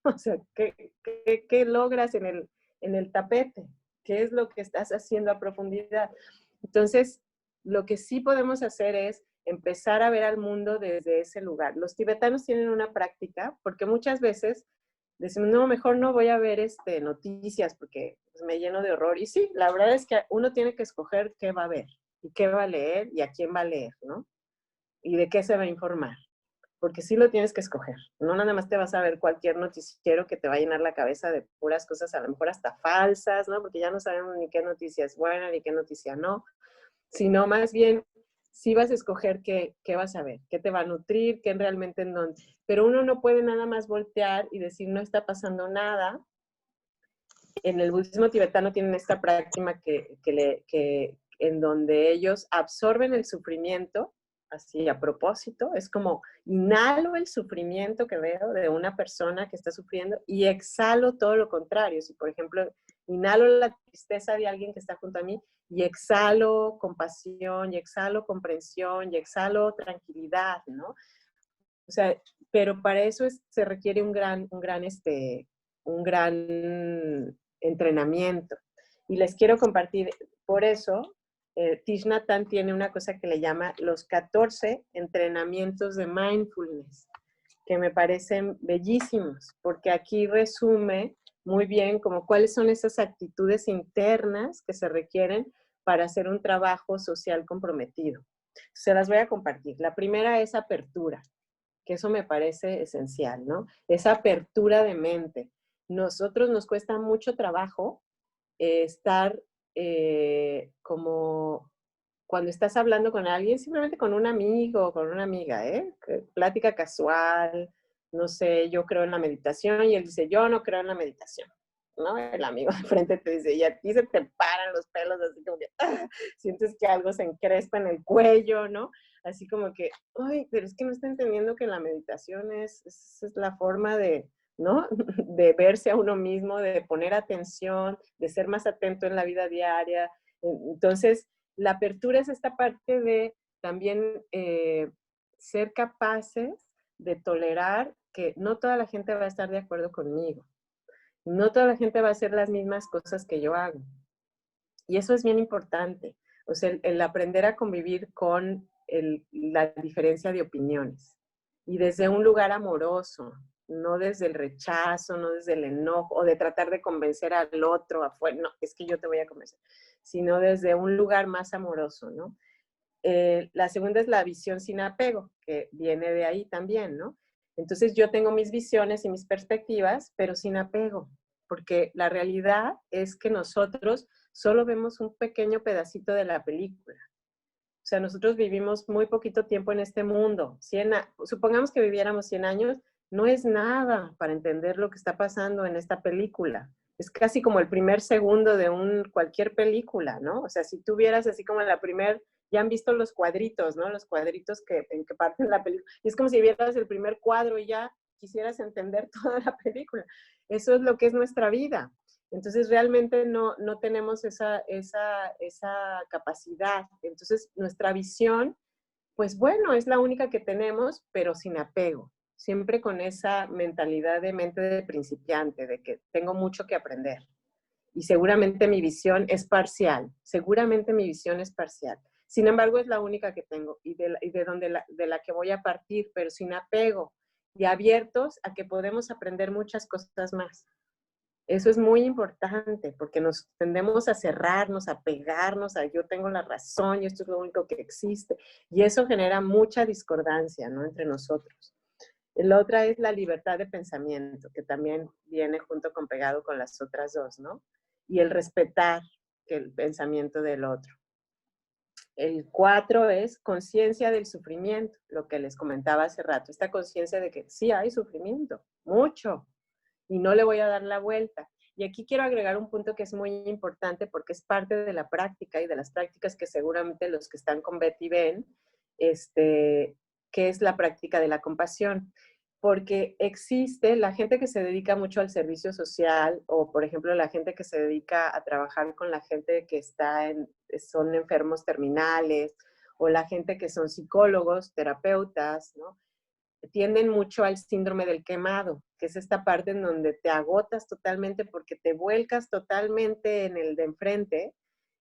[SPEAKER 1] O sea, ¿qué logras en el tapete? ¿Qué es lo que estás haciendo a profundidad? Entonces, lo que sí podemos hacer es empezar a ver al mundo desde ese lugar. Los tibetanos tienen una práctica, porque muchas veces decimos, no, mejor no voy a ver noticias porque pues, me lleno de horror. Y sí, la verdad es que uno tiene que escoger qué va a ver, y qué va a leer, y a quién va a leer, ¿no? Y de qué se va a informar. Porque sí lo tienes que escoger. No nada más te vas a ver cualquier noticiero que te va a llenar la cabeza de puras cosas, a lo mejor hasta falsas, ¿no? Porque ya no sabemos ni qué noticia es buena, ni qué noticia no. Sino más bien, sí vas a escoger qué vas a ver, qué te va a nutrir, qué realmente en dónde. Pero uno no puede nada más voltear y decir, no está pasando nada. En el budismo tibetano tienen esta práctica en donde ellos absorben el sufrimiento, así a propósito, es como inhalo el sufrimiento que veo de una persona que está sufriendo y exhalo todo lo contrario. Si, por ejemplo, inhalo la tristeza de alguien que está junto a mí y exhalo compasión, y exhalo comprensión, y exhalo tranquilidad, ¿no? O sea, pero para eso se requiere un gran entrenamiento. Y les quiero compartir, por eso, Thich Nhat Hanh tiene una cosa que le llama los 14 entrenamientos de mindfulness, que me parecen bellísimos, porque aquí resume muy bien como cuáles son esas actitudes internas que se requieren para hacer un trabajo social comprometido. Se las voy a compartir. La primera es apertura, que eso me parece esencial, ¿no? Esa apertura de mente. Nosotros nos cuesta mucho trabajo estar como cuando estás hablando con alguien, simplemente con un amigo o con una amiga, plática casual, no sé, yo creo en la meditación y él dice, yo no creo en la meditación, ¿no? El amigo de frente te dice, y a ti se te paran los pelos, así como que sientes que algo se encrespa en el cuello, ¿no? Así como que, ay, pero es que no está entendiendo que la meditación es la forma de, ¿no? De verse a uno mismo, de poner atención, de ser más atento en la vida diaria. Entonces, la apertura es esta parte de también ser capaces de tolerar que no toda la gente va a estar de acuerdo conmigo. No toda la gente va a hacer las mismas cosas que yo hago. Y eso es bien importante. O sea, el aprender a convivir con la diferencia de opiniones. Y desde un lugar amoroso, no desde el rechazo, no desde el enojo, o de tratar de convencer al otro afuera, no, es que yo te voy a convencer, sino desde un lugar más amoroso, ¿no? La segunda es la visión sin apego, que viene de ahí también, ¿no? Entonces yo tengo mis visiones y mis perspectivas, pero sin apego, porque la realidad es que nosotros solo vemos un pequeño pedacito de la película. O sea, nosotros vivimos muy poquito tiempo en este mundo. Supongamos que viviéramos 100 años, no es nada para entender lo que está pasando en esta película. Es casi como el primer segundo de cualquier película, ¿no? O sea, si tú vieras así como en la primer, ya han visto los cuadritos, ¿no? Los cuadritos en que parten la película. Y es como si vieras el primer cuadro y ya quisieras entender toda la película. Eso es lo que es nuestra vida. Entonces realmente no tenemos esa capacidad. Entonces nuestra visión, pues bueno, es la única que tenemos, pero sin apego. Siempre con esa mentalidad de mente de principiante, de que tengo mucho que aprender. Y seguramente mi visión es parcial. Seguramente mi visión es parcial. Sin embargo, es la única que tengo y de la que voy a partir, pero sin apego y abiertos a que podemos aprender muchas cosas más. Eso es muy importante porque nos tendemos a cerrarnos, a pegarnos, a yo tengo la razón y esto es lo único que existe. Y eso genera mucha discordancia, ¿no?, entre nosotros. La otra es la libertad de pensamiento, que también viene junto con pegado con las otras dos, ¿no? Y el respetar el pensamiento del otro. El 4 es conciencia del sufrimiento, lo que les comentaba hace rato. Esta conciencia de que sí hay sufrimiento, mucho, y no le voy a dar la vuelta. Y aquí quiero agregar un punto que es muy importante porque es parte de la práctica y de las prácticas que seguramente los que están con Betty ven, que es la práctica de la compasión. Porque existe la gente que se dedica mucho al servicio social o, por ejemplo, la gente que se dedica a trabajar con la gente que son enfermos terminales o la gente que son psicólogos, terapeutas, ¿no? Tienden mucho al síndrome del quemado, que es esta parte en donde te agotas totalmente porque te vuelcas totalmente en el de enfrente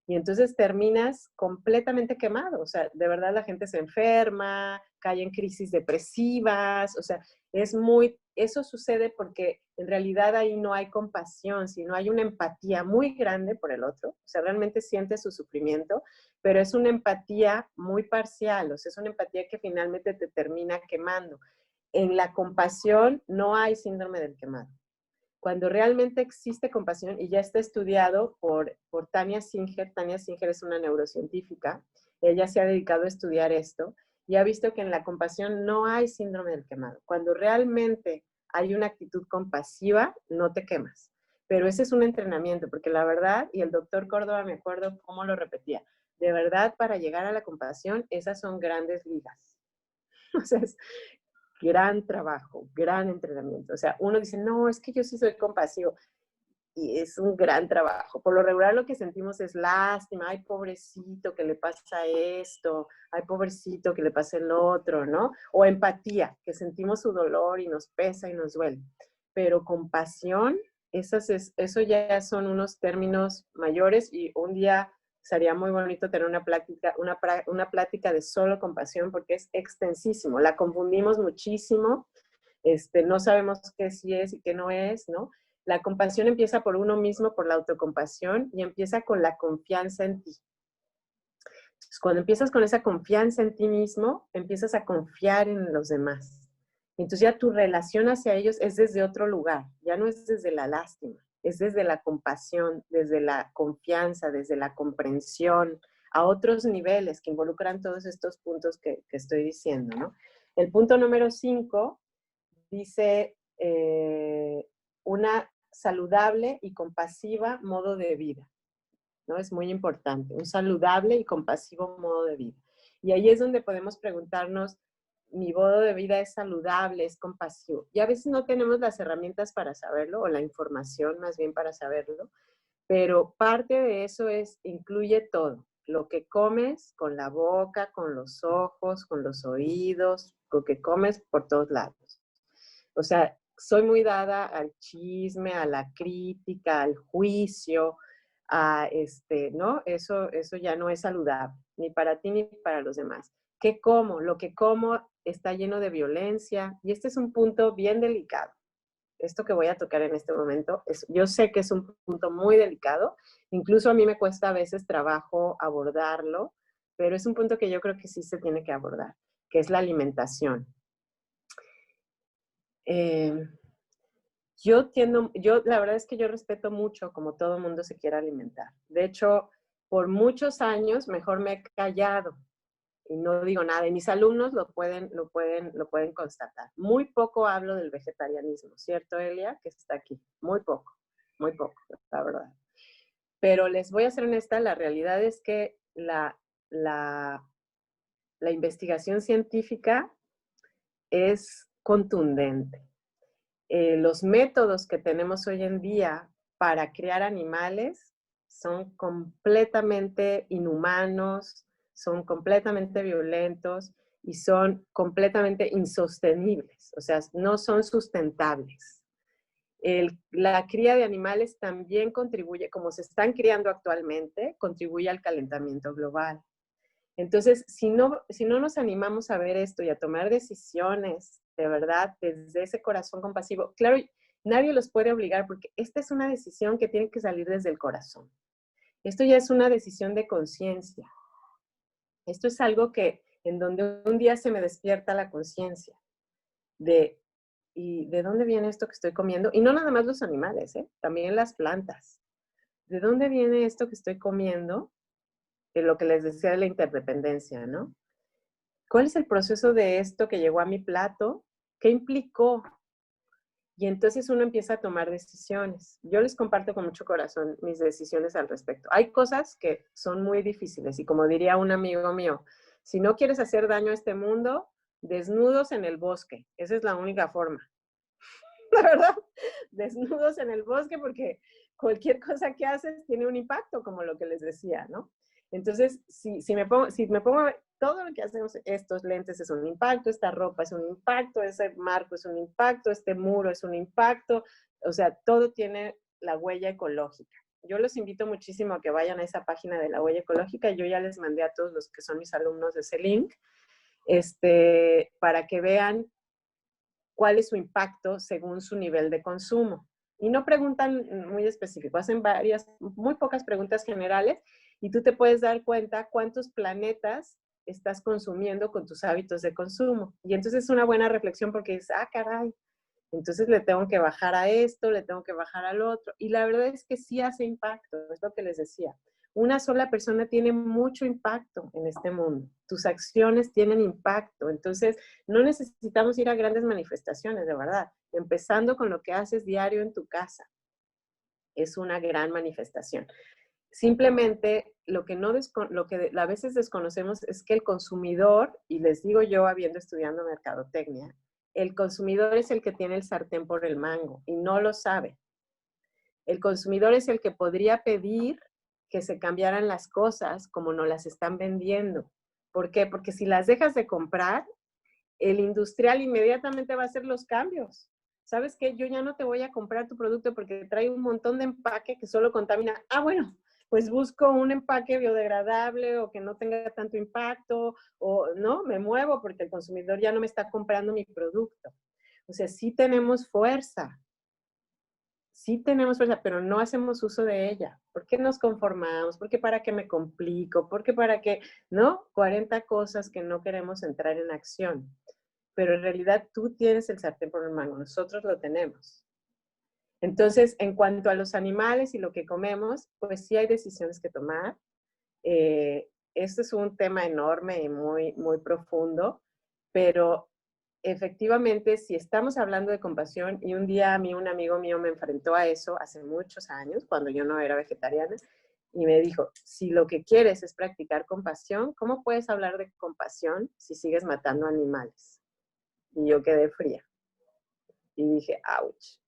[SPEAKER 1] y entonces terminas completamente quemado. O sea, de verdad la gente se enferma, cae en crisis depresivas, o sea, eso sucede porque en realidad ahí no hay compasión, sino hay una empatía muy grande por el otro. O sea, realmente sientes su sufrimiento, pero es una empatía muy parcial, o sea, es una empatía que finalmente te termina quemando. En la compasión no hay síndrome del quemado. Cuando realmente existe compasión, y ya está estudiado por Tania Singer es una neurocientífica, ella se ha dedicado a estudiar esto, y ha visto que en la compasión no hay síndrome del quemado. Cuando realmente hay una actitud compasiva, no te quemas. Pero ese es un entrenamiento, porque la verdad, y el doctor Córdoba me acuerdo cómo lo repetía, de verdad para llegar a la compasión, esas son grandes ligas. O sea, es gran trabajo, gran entrenamiento. O sea, uno dice, no, es que yo sí soy compasivo. Y es un gran trabajo. Por lo regular lo que sentimos es lástima, ay, pobrecito, que le pasa esto, ay, pobrecito, que le pasa el otro, ¿no? O empatía, que sentimos su dolor y nos pesa y nos duele. Pero compasión, eso ya son unos términos mayores y un día sería muy bonito tener una plática de solo compasión porque es extensísimo. La confundimos muchísimo, no sabemos qué sí es y qué no es, ¿no? La compasión empieza por uno mismo, por la autocompasión, y empieza con la confianza en ti. Entonces, cuando empiezas con esa confianza en ti mismo, empiezas a confiar en los demás. Entonces ya tu relación hacia ellos es desde otro lugar, ya no es desde la lástima, es desde la compasión, desde la confianza, desde la comprensión, a otros niveles que involucran todos estos puntos que estoy diciendo, ¿no? El punto número 5 dice una saludable y compasiva modo de vida, ¿no? Es muy importante, un saludable y compasivo modo de vida. Y ahí es donde podemos preguntarnos, ¿mi modo de vida es saludable, es compasivo? Y a veces no tenemos las herramientas para saberlo, o la información más bien para saberlo, pero parte de eso incluye todo. Lo que comes con la boca, con los ojos, con los oídos, lo que comes por todos lados. O sea, soy muy dada al chisme, a la crítica, al juicio, ¿no? Eso ya no es saludable, ni para ti ni para los demás. ¿Qué como? Lo que como está lleno de violencia y este es un punto bien delicado. Esto que voy a tocar en este momento, yo sé que es un punto muy delicado, incluso a mí me cuesta a veces trabajo abordarlo, pero es un punto que yo creo que sí se tiene que abordar, que es la alimentación. La verdad es que yo respeto mucho como todo mundo se quiera alimentar. De hecho, por muchos años mejor me he callado y no digo nada. Y mis alumnos lo pueden constatar. Muy poco hablo del vegetarianismo, ¿cierto, Elia? Que está aquí. Muy poco, la verdad. Pero les voy a ser honesta, la realidad es que la investigación científica es contundente. Los métodos que tenemos hoy en día para criar animales son completamente inhumanos, son completamente violentos y son completamente insostenibles, o sea, no son sustentables. La cría de animales también contribuye, como se están criando actualmente, contribuye al calentamiento global. Entonces, si no nos animamos a ver esto y a tomar decisiones de verdad desde ese corazón compasivo, claro, nadie los puede obligar porque esta es una decisión que tiene que salir desde el corazón. Esto ya es una decisión de conciencia. Esto es algo que en donde un día se me despierta la conciencia de, ¿y de dónde viene esto que estoy comiendo? Y no nada más los animales, también las plantas. ¿De dónde viene esto que estoy comiendo? De lo que les decía de la interdependencia, ¿no? ¿Cuál es el proceso de esto que llegó a mi plato? ¿Qué implicó? Y entonces uno empieza a tomar decisiones. Yo les comparto con mucho corazón mis decisiones al respecto. Hay cosas que son muy difíciles y como diría un amigo mío, si no quieres hacer daño a este mundo, desnudos en el bosque. Esa es la única forma. La verdad, desnudos en el bosque porque cualquier cosa que haces tiene un impacto, como lo que les decía, ¿no? Entonces, si me pongo a ver, todo lo que hacemos, estos lentes es un impacto, esta ropa es un impacto, ese marco es un impacto, este muro es un impacto, o sea, todo tiene la huella ecológica. Yo los invito muchísimo a que vayan a esa página de la huella ecológica. Yo ya les mandé a todos los que son mis alumnos ese link, para que vean cuál es su impacto según su nivel de consumo. Y no preguntan muy específico, hacen muy pocas preguntas generales y tú te puedes dar cuenta cuántos planetas estás consumiendo con tus hábitos de consumo. Y entonces es una buena reflexión porque dices, caray, entonces le tengo que bajar a esto, le tengo que bajar al otro. Y la verdad es que sí hace impacto, es lo que les decía. Una sola persona tiene mucho impacto en este mundo. Tus acciones tienen impacto. Entonces, no necesitamos ir a grandes manifestaciones, de verdad. Empezando con lo que haces diario en tu casa. Es una gran manifestación. Simplemente lo que a veces desconocemos es que el consumidor, y les digo yo habiendo estudiado mercadotecnia, el consumidor es el que tiene el sartén por el mango y no lo sabe. El consumidor es el que podría pedir que se cambiaran las cosas como no las están vendiendo. ¿Por qué? Porque si las dejas de comprar, el industrial inmediatamente va a hacer los cambios. ¿Sabes qué? Yo ya no te voy a comprar tu producto porque trae un montón de empaque que solo contamina. Bueno, pues busco un empaque biodegradable o que no tenga tanto impacto o no, me muevo porque el consumidor ya no me está comprando mi producto. O sea, sí tenemos fuerza, pero no hacemos uso de ella. ¿Por qué nos conformamos? ¿Por qué para qué me complico? ¿Por qué para qué? ¿No? 40 cosas que no queremos entrar en acción. Pero en realidad tú tienes el sartén por el mango, nosotros lo tenemos. Entonces, en cuanto a los animales y lo que comemos, pues sí hay decisiones que tomar. Este es un tema enorme y muy, muy profundo, pero efectivamente, si estamos hablando de compasión, y un día a mí un amigo mío me enfrentó a eso hace muchos años, cuando yo no era vegetariana, y me dijo, si lo que quieres es practicar compasión, ¿cómo puedes hablar de compasión si sigues matando animales? Y yo quedé fría. Y dije, ouch.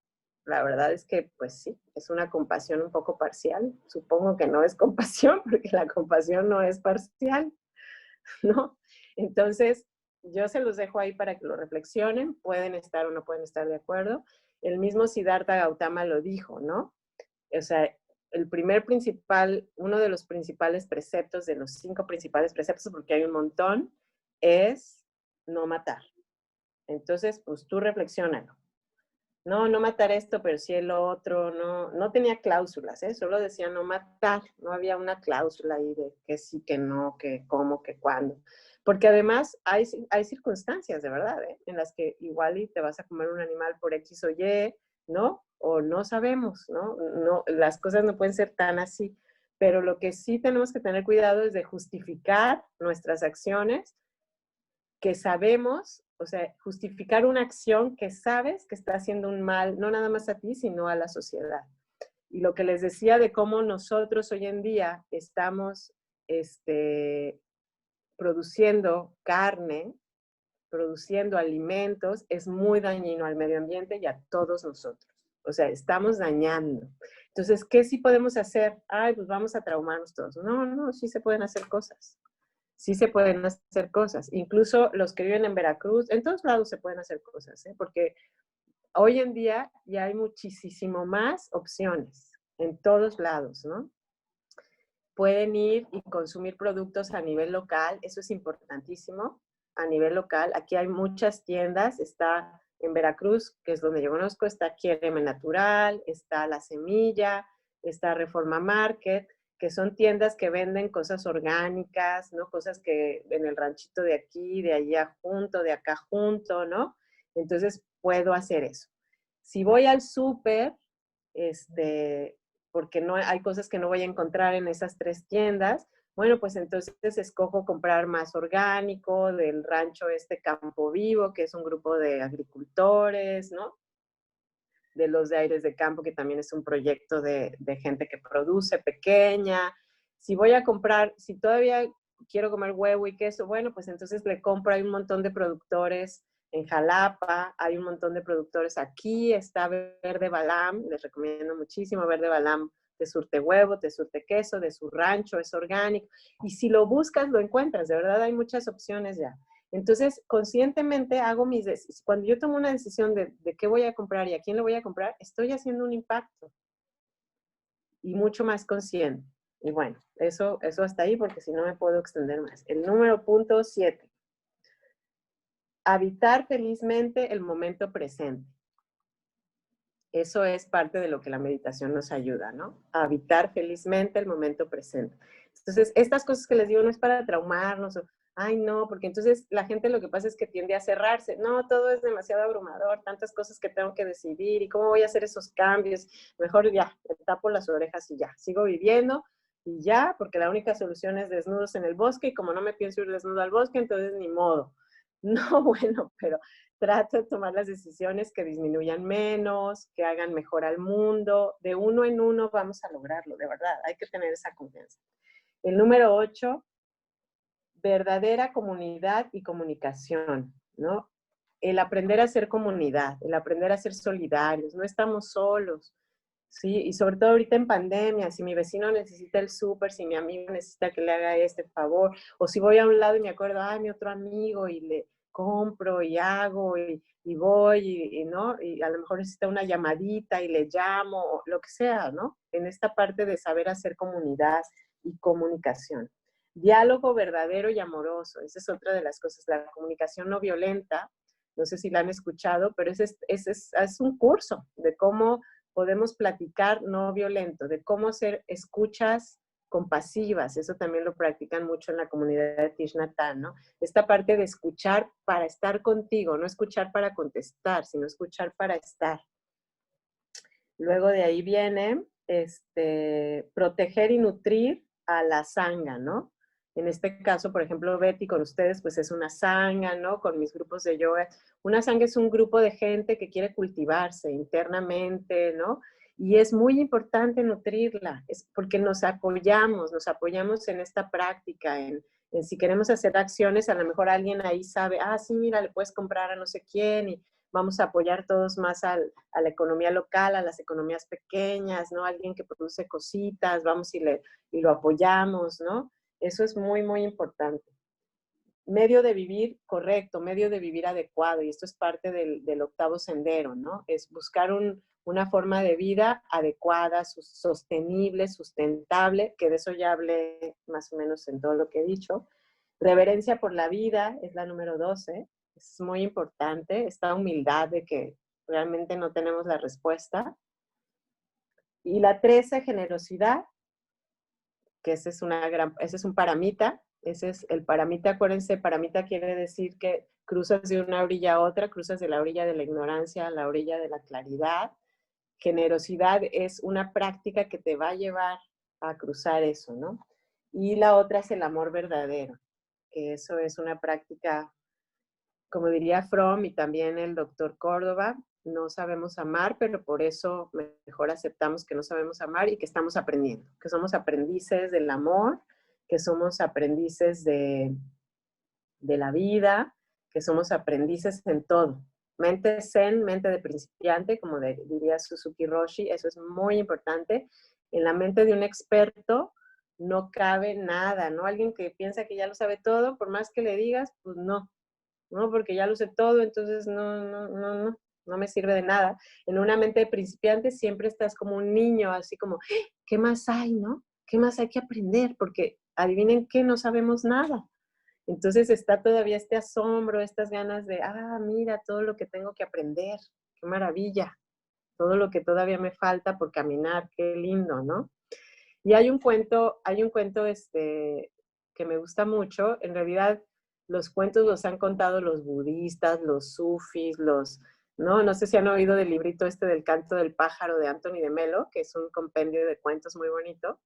[SPEAKER 1] La verdad es que, pues sí, es una compasión un poco parcial. Supongo que no es compasión, porque la compasión no es parcial, ¿no? Entonces, yo se los dejo ahí para que lo reflexionen. Pueden estar o no pueden estar de acuerdo. El mismo Siddhartha Gautama lo dijo, ¿no? O sea, uno de los principales preceptos, de los 5 principales preceptos, porque hay un montón, es no matar. Entonces, pues tú reflexiónalo. No matar esto, pero sí el otro, no tenía cláusulas, solo decía no matar, no había una cláusula ahí de que sí, que no, que cómo, que cuándo. Porque además hay circunstancias, de verdad, en las que igual y te vas a comer un animal por X o Y, ¿no? O no sabemos, ¿no? Las cosas no pueden ser tan así. Pero lo que sí tenemos que tener cuidado es de justificar nuestras acciones que sabemos, o sea, justificar una acción que sabes que está haciendo un mal, no nada más a ti, sino a la sociedad. Y lo que les decía de cómo nosotros hoy en día estamos produciendo carne, produciendo alimentos, es muy dañino al medio ambiente y a todos nosotros. O sea, estamos dañando. Entonces, ¿qué sí podemos hacer? Pues vamos a traumarnos todos. No, sí se pueden hacer cosas. Sí se pueden hacer cosas. Incluso los que viven en Veracruz, en todos lados se pueden hacer cosas, porque hoy en día ya hay muchísimo más opciones en todos lados, ¿no? pueden ir y consumir productos a nivel local, eso es importantísimo, a nivel local. Aquí hay muchas tiendas, está en Veracruz, que es donde yo conozco, está Quiéreme Natural, está La Semilla, está Reforma Market, que son tiendas que venden cosas orgánicas, ¿no? Cosas que en el ranchito de aquí, de allá junto, de acá junto, ¿no? Entonces puedo hacer eso. Si voy al súper, porque no hay cosas que no voy a encontrar en esas 3 tiendas, bueno, pues entonces escojo comprar más orgánico del rancho Campo Vivo, que es un grupo de agricultores, ¿no? De los de Aires de Campo, que también es un proyecto de gente que produce pequeña. Si voy a comprar, si todavía quiero comer huevo y queso, bueno, pues entonces le compro, hay un montón de productores en Jalapa, hay un montón de productores aquí, está Verde Balam, les recomiendo muchísimo Verde Balam, te surte huevo, te surte queso, de su rancho, es orgánico, y si lo buscas, lo encuentras, de verdad hay muchas opciones ya. Entonces, conscientemente hago mis decisiones. Cuando yo tomo una decisión de qué voy a comprar y a quién le voy a comprar, estoy haciendo un impacto y mucho más consciente. Y bueno, eso hasta ahí porque si no me puedo extender más. El número punto 7. Habitar felizmente el momento presente. Eso es parte de lo que la meditación nos ayuda, ¿no? A habitar felizmente el momento presente. Entonces, estas cosas que les digo no es para traumarnos, ay, no, porque entonces la gente lo que pasa es que tiende a cerrarse. No, todo es demasiado abrumador, tantas cosas que tengo que decidir y cómo voy a hacer esos cambios. Mejor ya, me tapo las orejas y ya, sigo viviendo y ya, porque la única solución es desnudos en el bosque y como no me pienso ir desnudo al bosque, entonces ni modo. No, bueno, pero trato de tomar las decisiones que disminuyan menos, que hagan mejor al mundo. De uno en uno vamos a lograrlo, de verdad, hay que tener esa confianza. El número 8, verdadera comunidad y comunicación, ¿no? El aprender a ser comunidad, el aprender a ser solidarios, no estamos solos, ¿sí? Y sobre todo ahorita en pandemia, si mi vecino necesita el súper, si mi amigo necesita que le haga este favor, o si voy a un lado y me acuerdo, ay, mi otro amigo, y le compro y hago y voy, ¿no? Y a lo mejor necesita una llamadita y le llamo, o lo que sea, ¿no? En esta parte de saber hacer comunidad y comunicación. Diálogo verdadero y amoroso, esa es otra de las cosas, la comunicación no violenta, no sé si la han escuchado, pero es un curso de cómo podemos platicar no violento, de cómo ser escuchas compasivas, eso también lo practican mucho en la comunidad de Thich Nhat Hanh, ¿no? Esta parte de escuchar para estar contigo, no escuchar para contestar, sino escuchar para estar. Luego de ahí viene proteger y nutrir a la sangha, ¿no? En este caso, por ejemplo, Betty con ustedes, pues es una sangha, ¿no? Con mis grupos de yoga. Una sangha es un grupo de gente que quiere cultivarse internamente, ¿no? Y es muy importante nutrirla, es porque nos apoyamos en esta práctica, en si queremos hacer acciones, a lo mejor alguien ahí sabe, ah, sí, mira, le puedes comprar a no sé quién, y vamos a apoyar todos más a la economía local, a las economías pequeñas, ¿no? Alguien que produce cositas, vamos y lo apoyamos, ¿no? Eso es muy, muy importante. Medio de vivir correcto, medio de vivir adecuado, y esto es parte del octavo sendero, ¿no? Es buscar una forma de vida adecuada, sostenible, sustentable, que de eso ya hablé más o menos en todo lo que he dicho. Reverencia por la vida es la número 12, es muy importante, esta humildad de que realmente no tenemos la respuesta. Y la 13, generosidad, que ese es un paramita, ese es el paramita, acuérdense, paramita quiere decir que cruzas de una orilla a otra, cruzas de la orilla de la ignorancia a la orilla de la claridad. Generosidad es una práctica que te va a llevar a cruzar eso, ¿no? Y la otra es el amor verdadero, que eso es una práctica, como diría Fromm y también el doctor Córdoba, no sabemos amar, pero por eso mejor aceptamos que no sabemos amar y que estamos aprendiendo, que somos aprendices del amor, que somos aprendices de la vida, que somos aprendices en todo. Mente zen, mente de principiante, como diría Suzuki Roshi, eso es muy importante. En la mente de un experto no cabe nada, ¿no? Alguien que piensa que ya lo sabe todo, por más que le digas, pues no, porque ya lo sé todo, entonces no me sirve de nada. En una mente de principiante siempre estás como un niño, así como, ¿qué más hay, no? ¿qué más hay que aprender? Porque adivinen qué, no sabemos nada. Entonces está todavía este asombro, estas ganas de, mira todo lo que tengo que aprender, qué maravilla, todo lo que todavía me falta por caminar, qué lindo, ¿no? Y hay un cuento que me gusta mucho. En realidad, los cuentos los han contado los budistas, los sufis, no sé si han oído del librito del canto del pájaro de Anthony de Melo, que es un compendio de cuentos muy bonito.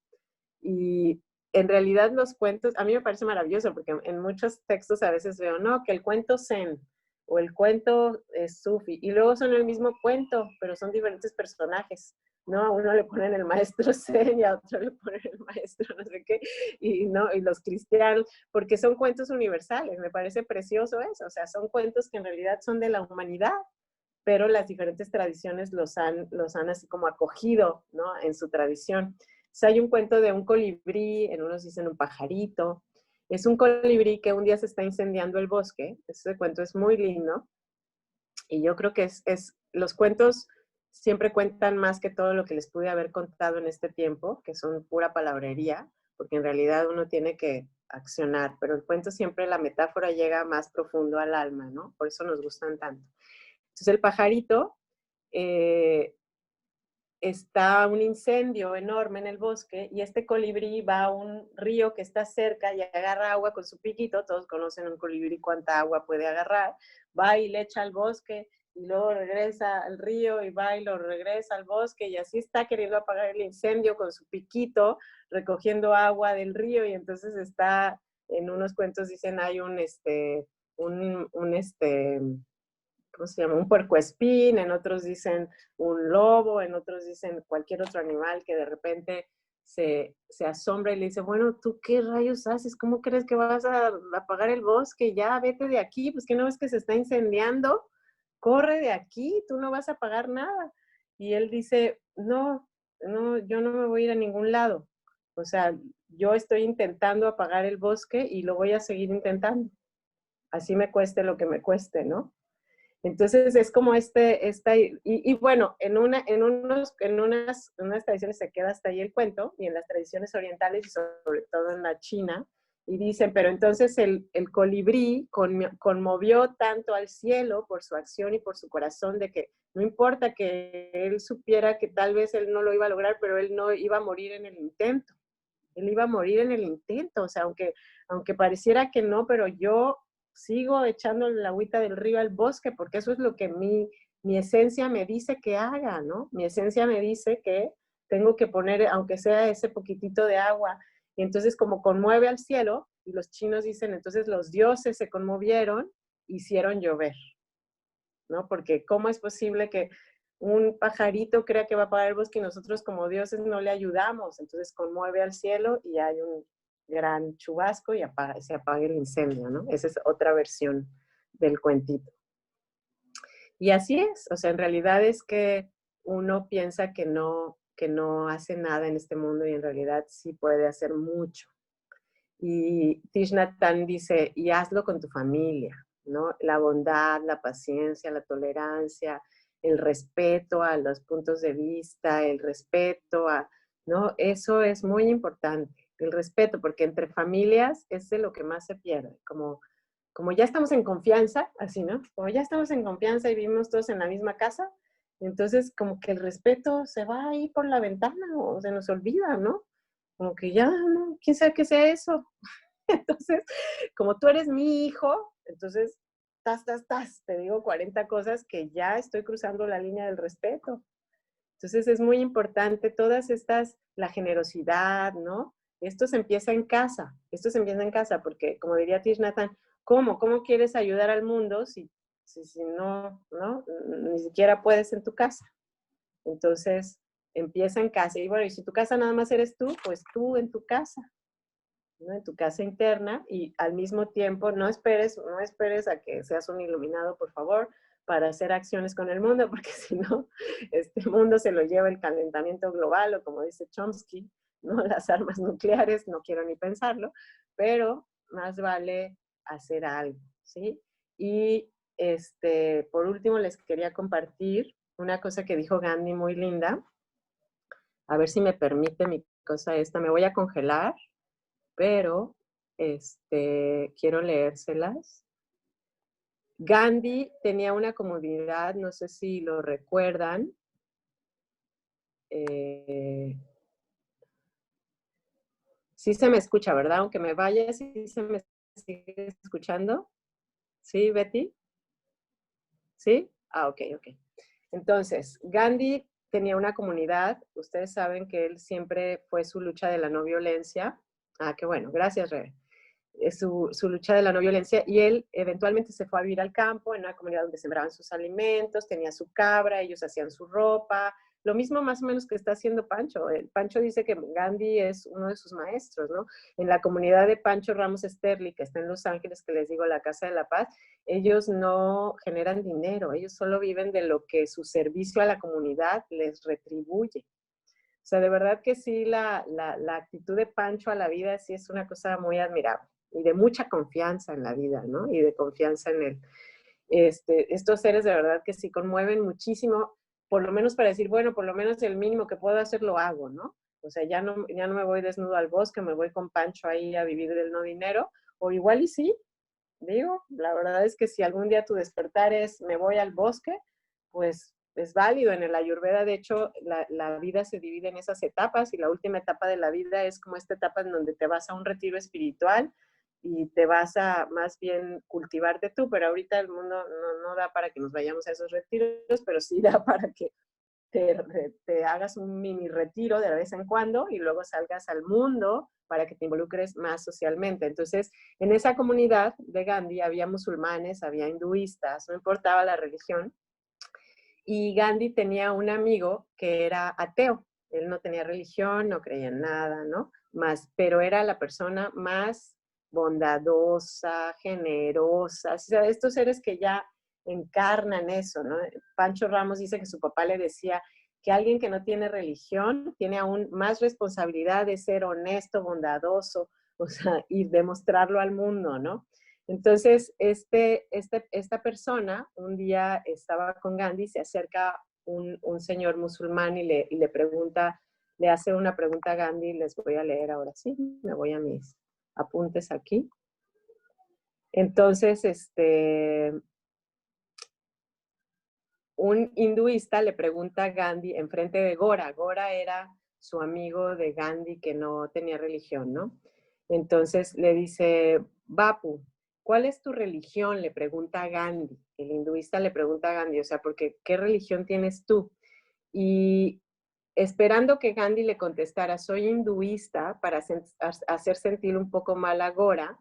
[SPEAKER 1] Y en realidad los cuentos, a mí me parece maravilloso, porque en muchos textos a veces veo, no, que el cuento zen o el cuento es sufi, y luego son el mismo cuento, pero son diferentes personajes. ¿No? A uno le ponen el maestro zen y a otro le ponen el maestro no sé qué, y los cristianos, porque son cuentos universales, me parece precioso eso, o sea, son cuentos que en realidad son de la humanidad, pero las diferentes tradiciones los han así como acogido, ¿no? En su tradición. Entonces, hay un cuento de un colibrí, en unos dicen un pajarito, es un colibrí que un día se está incendiando el bosque, ese cuento es muy lindo, y yo creo que los cuentos siempre cuentan más que todo lo que les pude haber contado en este tiempo, que son pura palabrería, porque en realidad uno tiene que accionar, pero el cuento siempre, la metáfora llega más profundo al alma, ¿no? Por eso nos gustan tanto. Entonces el pajarito, está un incendio enorme en el bosque y este colibrí va a un río que está cerca y agarra agua con su piquito, todos conocen un colibrí cuánta agua puede agarrar, va y le echa al bosque y luego regresa al río y va y lo regresa al bosque y así está queriendo apagar el incendio con su piquito, recogiendo agua del río y entonces está, en unos cuentos dicen hay ¿cómo se llama? Un puercoespín, en otros dicen un lobo, en otros dicen cualquier otro animal que de repente se asombra y le dice, bueno, ¿tú qué rayos haces? ¿Cómo crees que vas a apagar el bosque? Ya, vete de aquí, pues que no ves que se está incendiando, corre de aquí, tú no vas a apagar nada. Y él dice, no, no, yo no me voy a ir a ningún lado. O sea, yo estoy intentando apagar el bosque y lo voy a seguir intentando. Así me cueste lo que me cueste, ¿no? Entonces es como y bueno, en unas tradiciones se queda hasta ahí el cuento, y en las tradiciones orientales, y sobre todo en la China, y dicen, pero entonces el colibrí conmovió tanto al cielo por su acción y por su corazón, de que no importa que él supiera que tal vez él no lo iba a lograr, pero él no iba a morir en el intento. Él iba a morir en el intento, o sea, aunque pareciera que no, pero yo sigo echando la agüita del río al bosque, porque eso es lo que mi esencia me dice que haga, ¿no? Mi esencia me dice que tengo que poner, aunque sea ese poquitito de agua. Y entonces, como conmueve al cielo, y los chinos dicen, entonces los dioses se conmovieron, hicieron llover, ¿no? Porque ¿cómo es posible que un pajarito crea que va a apagar el bosque y nosotros como dioses no le ayudamos? Entonces conmueve al cielo y hay un gran chubasco y se apaga el incendio, ¿no? Esa es otra versión del cuentito. Y así es, o sea, en realidad es que uno piensa que no hace nada en este mundo y en realidad sí puede hacer mucho. Y Thich Nhat Hanh dice, y hazlo con tu familia, ¿no? La bondad, la paciencia, la tolerancia, el respeto a los puntos de vista, el respeto ¿no? Eso es muy importante, el respeto, porque entre familias es de lo que más se pierde, como ya estamos en confianza, así, ¿no? Como ya estamos en confianza y vivimos todos en la misma casa, entonces como que el respeto se va ahí por la ventana o se nos olvida, ¿no? Como que ya, no, quién sabe qué sea eso. Entonces, como tú eres mi hijo, entonces, te digo 40 cosas que ya estoy cruzando la línea del respeto. Entonces, es muy importante todas estas, la generosidad, ¿no? Esto se empieza en casa, porque como diría Thich Nhat Hanh, ¿cómo quieres ayudar al mundo si no, ¿no? Ni siquiera puedes en tu casa? Entonces, empieza en casa. Y bueno, y si tu casa nada más eres tú, pues tú en tu casa, ¿no? En tu casa interna, y al mismo tiempo no esperes a que seas un iluminado, por favor, para hacer acciones con el mundo, porque si no, este mundo se lo lleva el calentamiento global, o como dice Chomsky, ¿no? Las armas nucleares, no quiero ni pensarlo, pero más vale hacer algo, ¿sí? Y por último les quería compartir una cosa que dijo Gandhi muy linda, a ver si me permite mi cosa esta. Me voy a congelar, pero quiero leérselas. Gandhi tenía una comunidad, no sé si lo recuerdan. Sí se me escucha, ¿verdad? Aunque me vaya, sí se me sigue escuchando. ¿Sí, Betty? ¿Sí? Ah, ok, ok. Entonces, Gandhi tenía una comunidad. Ustedes saben que él siempre fue su lucha de la no violencia. Ah, qué bueno. Gracias, Rebe. Su lucha de la no violencia, y él eventualmente se fue a vivir al campo, en una comunidad donde sembraban sus alimentos, tenía su cabra, ellos hacían su ropa, lo mismo más o menos que está haciendo Pancho. El Pancho dice que Gandhi es uno de sus maestros, ¿no? En la comunidad de Pancho Ramos Esterly, que está en Los Ángeles, que les digo, la Casa de la Paz, ellos no generan dinero, ellos solo viven de lo que su servicio a la comunidad les retribuye. O sea, de verdad que sí, la actitud de Pancho a la vida sí es una cosa muy admirable y de mucha confianza en la vida, ¿no? Y de confianza en él. Estos seres de verdad que sí conmueven muchísimo, por lo menos para decir, bueno, por lo menos el mínimo que puedo hacer lo hago, ¿no? O sea, ya no me voy desnudo al bosque, me voy con Pancho ahí a vivir del no dinero, o igual y sí, digo, la verdad es que si algún día tu despertar es me voy al bosque, pues es válido. En el Ayurveda, de hecho, la vida se divide en esas etapas y la última etapa de la vida es como esta etapa en donde te vas a un retiro espiritual y te vas a más bien cultivarte tú, pero ahorita el mundo no da para que nos vayamos a esos retiros, pero sí da para que te hagas un mini retiro de vez en cuando y luego salgas al mundo para que te involucres más socialmente. Entonces, en esa comunidad de Gandhi había musulmanes, había hinduistas, no importaba la religión. Y Gandhi tenía un amigo que era ateo. Él no tenía religión, no creía en nada, ¿no? Pero era la persona más bondadosa, generosa. O sea, estos seres que ya encarnan eso, ¿no? Pancho Ramos dice que su papá le decía que alguien que no tiene religión tiene aún más responsabilidad de ser honesto, bondadoso, o sea, y demostrarlo al mundo, ¿no? Entonces, esta persona un día estaba con Gandhi, se acerca un señor musulmán y le pregunta, le hace una pregunta a Gandhi, les voy a leer ahora sí, me voy a mis apuntes aquí. Entonces, un hinduista le pregunta a Gandhi enfrente de Gora. Gora era su amigo de Gandhi que no tenía religión, ¿no? Entonces le dice, Bapu, ¿cuál es tu religión? Le pregunta a Gandhi. El hinduista le pregunta a Gandhi, o sea, porque ¿qué religión tienes tú? Y esperando que Gandhi le contestara, soy hinduista, para hacer sentir un poco mal a Gora,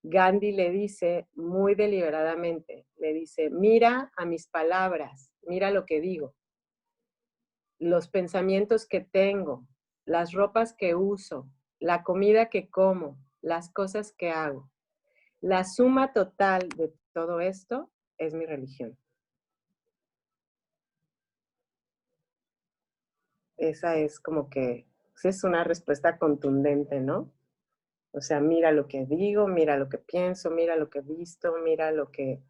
[SPEAKER 1] Gandhi le dice muy deliberadamente, le dice, mira a mis palabras, mira lo que digo, los pensamientos que tengo, las ropas que uso, la comida que como, las cosas que hago. La suma total de todo esto es mi religión. Esa es como que, es una respuesta contundente, ¿no? O sea, mira lo que digo, mira lo que pienso, mira lo que he visto, mira lo que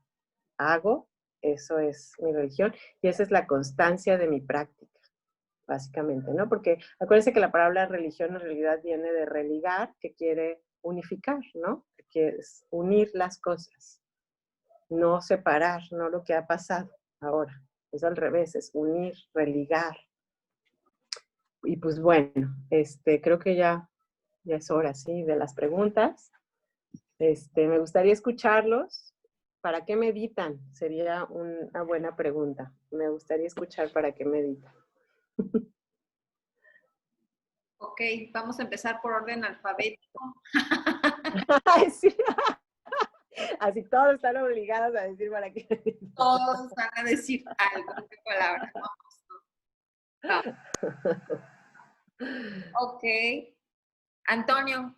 [SPEAKER 1] hago, eso es mi religión y esa es la constancia de mi práctica, básicamente, ¿no? Porque acuérdense que la palabra religión en realidad viene de religar, que quiere unificar, ¿no? Que quiere unir las cosas, no separar, no lo que ha pasado ahora. Es al revés, es unir, religar. Y pues bueno, creo que ya es hora, ¿sí? De las preguntas. Me gustaría escucharlos. ¿Para qué meditan? Sería una buena pregunta. Me gustaría escuchar para qué meditan.
[SPEAKER 2] Ok, vamos a empezar por orden alfabético.
[SPEAKER 1] Ay, sí. Así todos están obligados a decir para qué meditan.
[SPEAKER 2] Todos van a decir algo, qué palabra. Vamos. Ok. Antonio,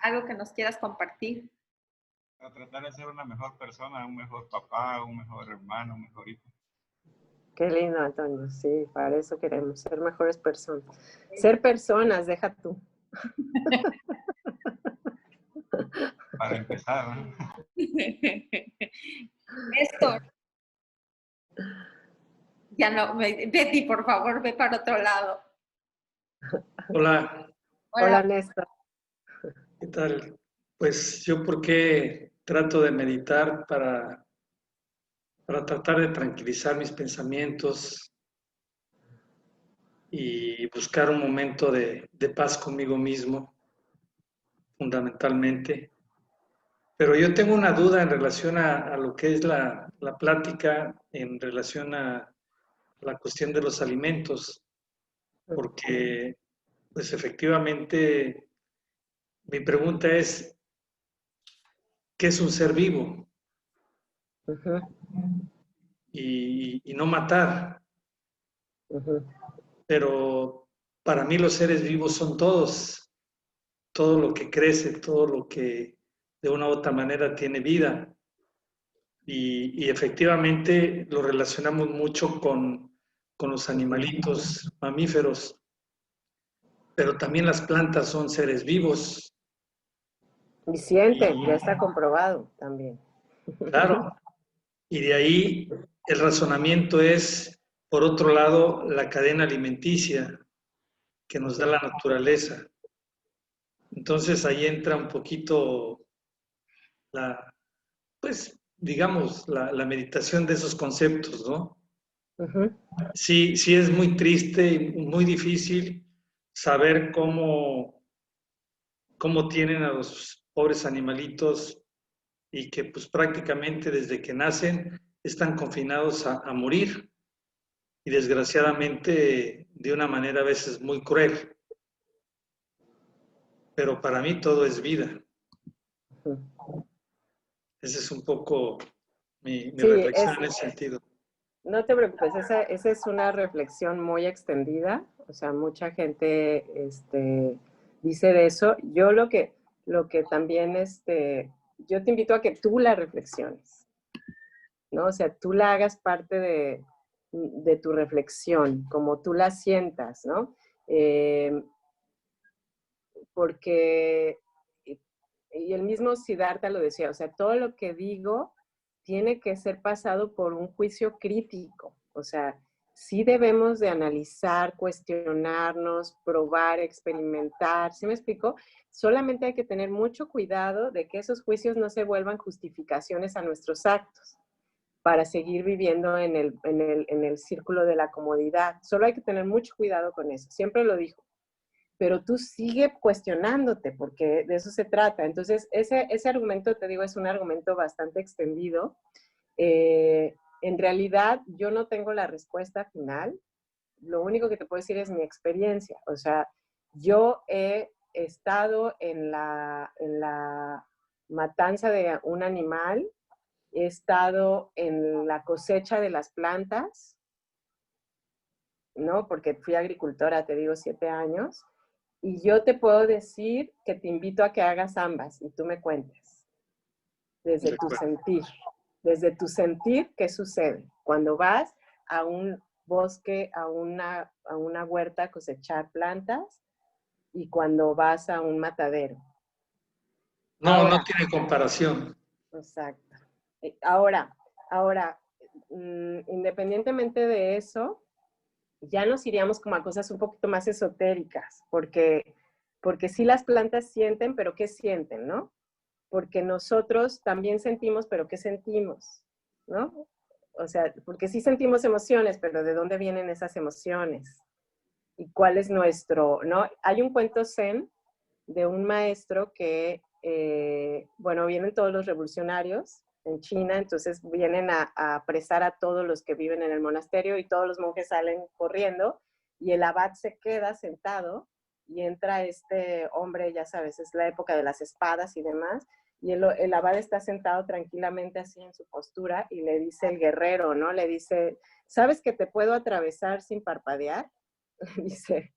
[SPEAKER 2] algo que nos quieras compartir.
[SPEAKER 3] A tratar de ser una mejor persona, un mejor papá, un mejor hermano, un mejor hijo.
[SPEAKER 1] Qué lindo, Antonio. Sí, para eso queremos ser mejores personas. Ser personas, deja tú.
[SPEAKER 3] Para empezar, ¿no?
[SPEAKER 2] Néstor, ya no, Betty, por favor, ve para otro lado.
[SPEAKER 4] Hola,
[SPEAKER 1] Hola,
[SPEAKER 2] Hola.
[SPEAKER 1] Néstor.
[SPEAKER 4] ¿qué tal? Pues yo porque trato de meditar para tratar de tranquilizar mis pensamientos y buscar un momento de paz conmigo mismo, fundamentalmente. Pero yo tengo una duda en relación a lo que es la plática, en relación a la cuestión de los alimentos, porque pues efectivamente mi pregunta es, ¿qué es un ser vivo?
[SPEAKER 1] Ujú,
[SPEAKER 4] Y no matar,
[SPEAKER 1] ujú.
[SPEAKER 4] pero para mí los seres vivos son todos, todo lo que crece, todo lo que de una u otra manera tiene vida. Y efectivamente lo relacionamos mucho con los animalitos mamíferos, pero también las plantas son seres vivos.
[SPEAKER 1] Y sienten, ya
[SPEAKER 4] Y
[SPEAKER 1] está comprobado también.
[SPEAKER 4] claro, y de ahí el razonamiento es, por otro lado, la cadena alimenticia que nos da
[SPEAKER 1] Ujú.
[SPEAKER 4] la naturaleza. Entonces ahí entra un poquito la, pues, digamos, la meditación de esos conceptos, ¿no?
[SPEAKER 1] Ujú.
[SPEAKER 4] Sí, sí es muy triste y muy difícil saber cómo tienen a los pobres animalitos y que pues prácticamente desde que nacen están confinados a morir y desgraciadamente de una manera a veces muy cruel. Pero para mí todo es vida.
[SPEAKER 1] Ujú.
[SPEAKER 4] Esa es un poco mi
[SPEAKER 1] Sí,
[SPEAKER 4] reflexión en ese sentido.
[SPEAKER 1] no te preocupes, esa es una reflexión muy extendida, o sea, mucha gente dice de eso. Yo lo que también, yo te invito a que tú la reflexiones, ¿no? O sea, tú la hagas parte de tu reflexión, como tú la sientas, ¿no? Eh, porque, y el mismo Siddhartha lo decía, o sea, todo lo que digo tiene que ser pasado por un juicio crítico, o sea, sí debemos de analizar, cuestionarnos, probar, experimentar, ¿sí me explico? Solamente hay que tener mucho cuidado de que esos juicios no se vuelvan justificaciones a nuestros actos para seguir viviendo en el círculo de la comodidad. Solo hay que tener mucho cuidado con eso, siempre lo digo, pero tú sigue cuestionándote, porque de eso se trata. Entonces, ese argumento, te digo, es un argumento bastante extendido. En realidad, yo no tengo la respuesta final. Lo único que te puedo decir es mi experiencia. O sea, yo he estado en la matanza de un animal, he estado en la cosecha de las plantas, ¿no? Porque fui agricultora, te digo, 7 años. Y yo te puedo decir que te invito a que hagas ambas y tú me cuentes
[SPEAKER 4] De acuerdo.
[SPEAKER 1] desde tu sentir, ¿qué sucede? Cuando vas a un bosque, a una huerta a cosechar plantas y cuando vas a un matadero.
[SPEAKER 4] No, no
[SPEAKER 1] Ahora,
[SPEAKER 4] tiene comparación.
[SPEAKER 1] exacto. Ahora, ahora, independientemente de eso, ya nos iríamos como a cosas un poquito más esotéricas, porque sí las plantas sienten, pero ¿qué sienten, no? Porque nosotros también sentimos, pero ¿qué sentimos? ¿No? O sea, porque sí sentimos emociones, pero ¿de dónde vienen esas emociones? ¿Y cuál es nuestro, no? Hay un cuento zen de un maestro que, bueno, vienen todos los revolucionarios en China, entonces vienen a apresar a todos los que viven en el monasterio y todos los monjes salen corriendo y el abad se queda sentado y entra este hombre, ya sabes, es la época de las espadas y demás, y el abad está sentado tranquilamente así en su postura y le dice el guerrero, ¿no? Le dice, ¿sabes que te puedo atravesar sin parpadear? Le dice,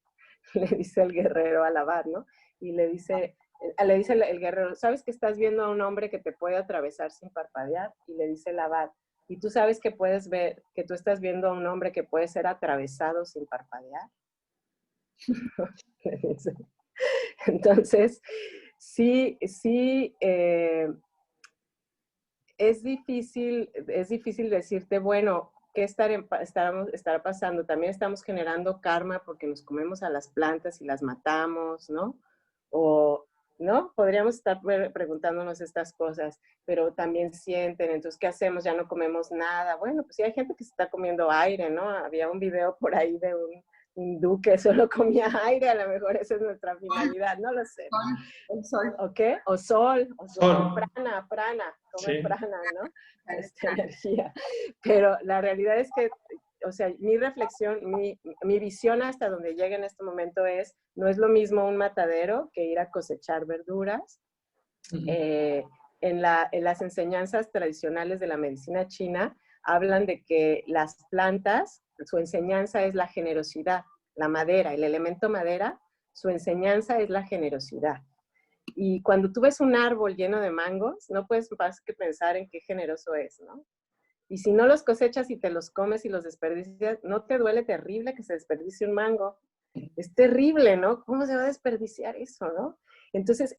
[SPEAKER 1] le dice el guerrero al abad, ¿no? Y le dice el guerrero, ¿sabes que estás viendo a un hombre que te puede atravesar sin parpadear? Y le dice el abad, y tú sabes que puedes ver, que tú estás viendo a un hombre que puede ser atravesado sin parpadear. Entonces, sí, sí, es difícil decirte, bueno, ¿qué estará pasando? También estamos generando karma porque nos comemos a las plantas y las matamos, ¿no? O, ¿no? Podríamos estar preguntándonos estas cosas, pero también sienten, entonces, ¿qué hacemos? Ya no comemos nada. Bueno, pues sí hay gente que se está comiendo aire, ¿no? Había un video por ahí de un hindú que solo comía aire, a lo mejor esa es nuestra finalidad, no lo sé.
[SPEAKER 2] El sol.
[SPEAKER 1] ¿O qué? O sol,
[SPEAKER 4] Sol.
[SPEAKER 1] prana, come
[SPEAKER 4] Sí.
[SPEAKER 1] prana, ¿no? Energía. Pero la realidad es que, o sea, mi reflexión, mi visión hasta donde llega en este momento es, no es lo mismo un matadero que ir a cosechar verduras. En las enseñanzas tradicionales de la medicina china, hablan de que las plantas, su enseñanza es la generosidad. La madera, el elemento madera, su enseñanza es la generosidad. Y cuando tú ves un árbol lleno de mangos, no puedes más que pensar en qué generoso es, ¿no? Y si no los cosechas y te los comes y los desperdicias, ¿no te duele terrible que se desperdicie un mango? Es terrible, ¿no? ¿Cómo se va a desperdiciar eso, no? Entonces,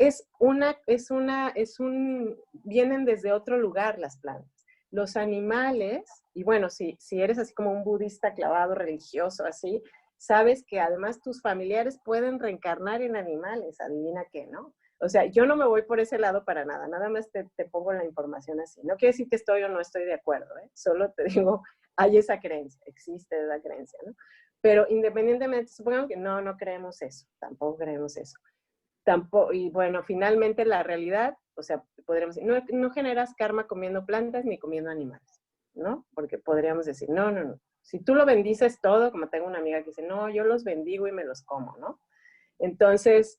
[SPEAKER 1] vienen desde otro lugar las plantas. Los animales, y bueno, si eres así como un budista clavado, religioso, así, sabes que además tus familiares pueden reencarnar en animales, adivina qué, ¿no? O sea, yo no me voy por ese lado para nada, nada más te pongo la información así. No quiere decir que estoy o no estoy de acuerdo, ¿eh? Solo te digo, hay esa creencia, existe esa creencia, ¿no? Pero independientemente, supongamos que no creemos eso, tampoco creemos eso. Tampoco, y bueno, finalmente la realidad, o sea, podríamos decir, no generas karma comiendo plantas ni comiendo animales, ¿no? Porque podríamos decir, no. Si tú lo bendices todo, como tengo una amiga que dice, no, yo los bendigo y me los como, ¿no? Entonces,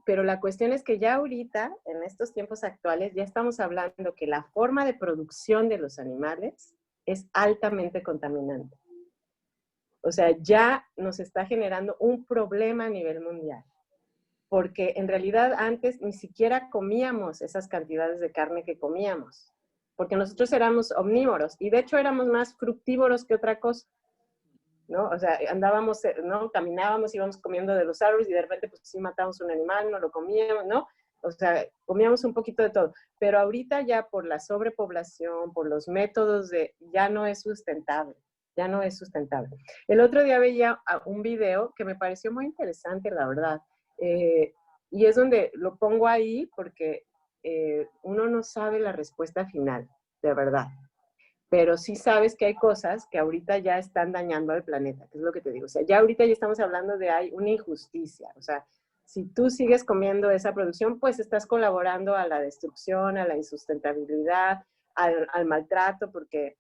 [SPEAKER 1] pero la cuestión es que ya ahorita, en estos tiempos actuales, ya estamos hablando que la forma de producción de los animales es altamente contaminante. O sea, ya nos está generando un problema a nivel mundial. Porque en realidad antes ni siquiera comíamos esas cantidades de carne que comíamos. Porque nosotros éramos omnívoros y de hecho éramos más fructívoros que otra cosa, ¿no? O sea, andábamos, ¿no? Caminábamos, íbamos comiendo de los árboles y de repente pues sí matábamos un animal, no lo comíamos, ¿no? O sea, comíamos un poquito de todo. Pero ahorita ya por la sobrepoblación, por los métodos ya no es sustentable. Ya no es sustentable. El otro día veía un video que me pareció muy interesante, la verdad. Y es donde lo pongo ahí porque uno no sabe la respuesta final, de verdad. Pero sí sabes que hay cosas que ahorita ya están dañando al planeta, que es lo que te digo. O sea, ya ahorita ya estamos hablando de hay una injusticia. O sea, si tú sigues comiendo esa producción, pues estás colaborando a la destrucción, a la insustentabilidad, al maltrato, porque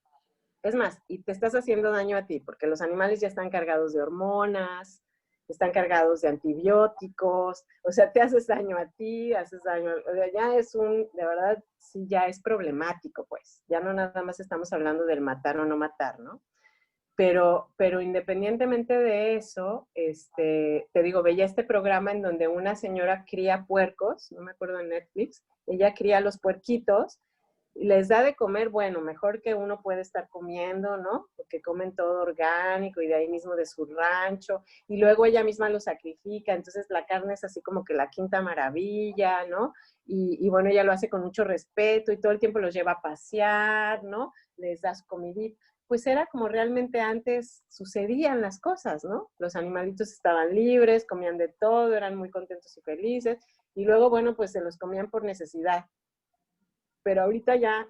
[SPEAKER 1] es más, y te estás haciendo daño a ti, porque los animales ya están cargados de hormonas, están cargados de antibióticos, o sea, te haces daño a ti, haces daño, o sea, ya es de verdad, sí, ya es problemático, pues. Ya no nada más estamos hablando del matar o no matar, ¿no? Pero independientemente de eso, te digo, veía este programa en donde una señora cría puercos, no me acuerdo en Netflix, ella cría los puerquitos, les da de comer, bueno, mejor que uno puede estar comiendo, ¿no? Porque comen todo orgánico y de ahí mismo de su rancho, y luego ella misma lo sacrifica, entonces la carne es así como que la quinta maravilla, ¿no? Y bueno, ella lo hace con mucho respeto y todo el tiempo los lleva a pasear, ¿no? Les da su comidita. Pues era como realmente antes sucedían las cosas, ¿no? Los animalitos estaban libres, comían de todo, eran muy contentos y felices, y luego, bueno, pues se los comían por necesidad. Pero ahorita ya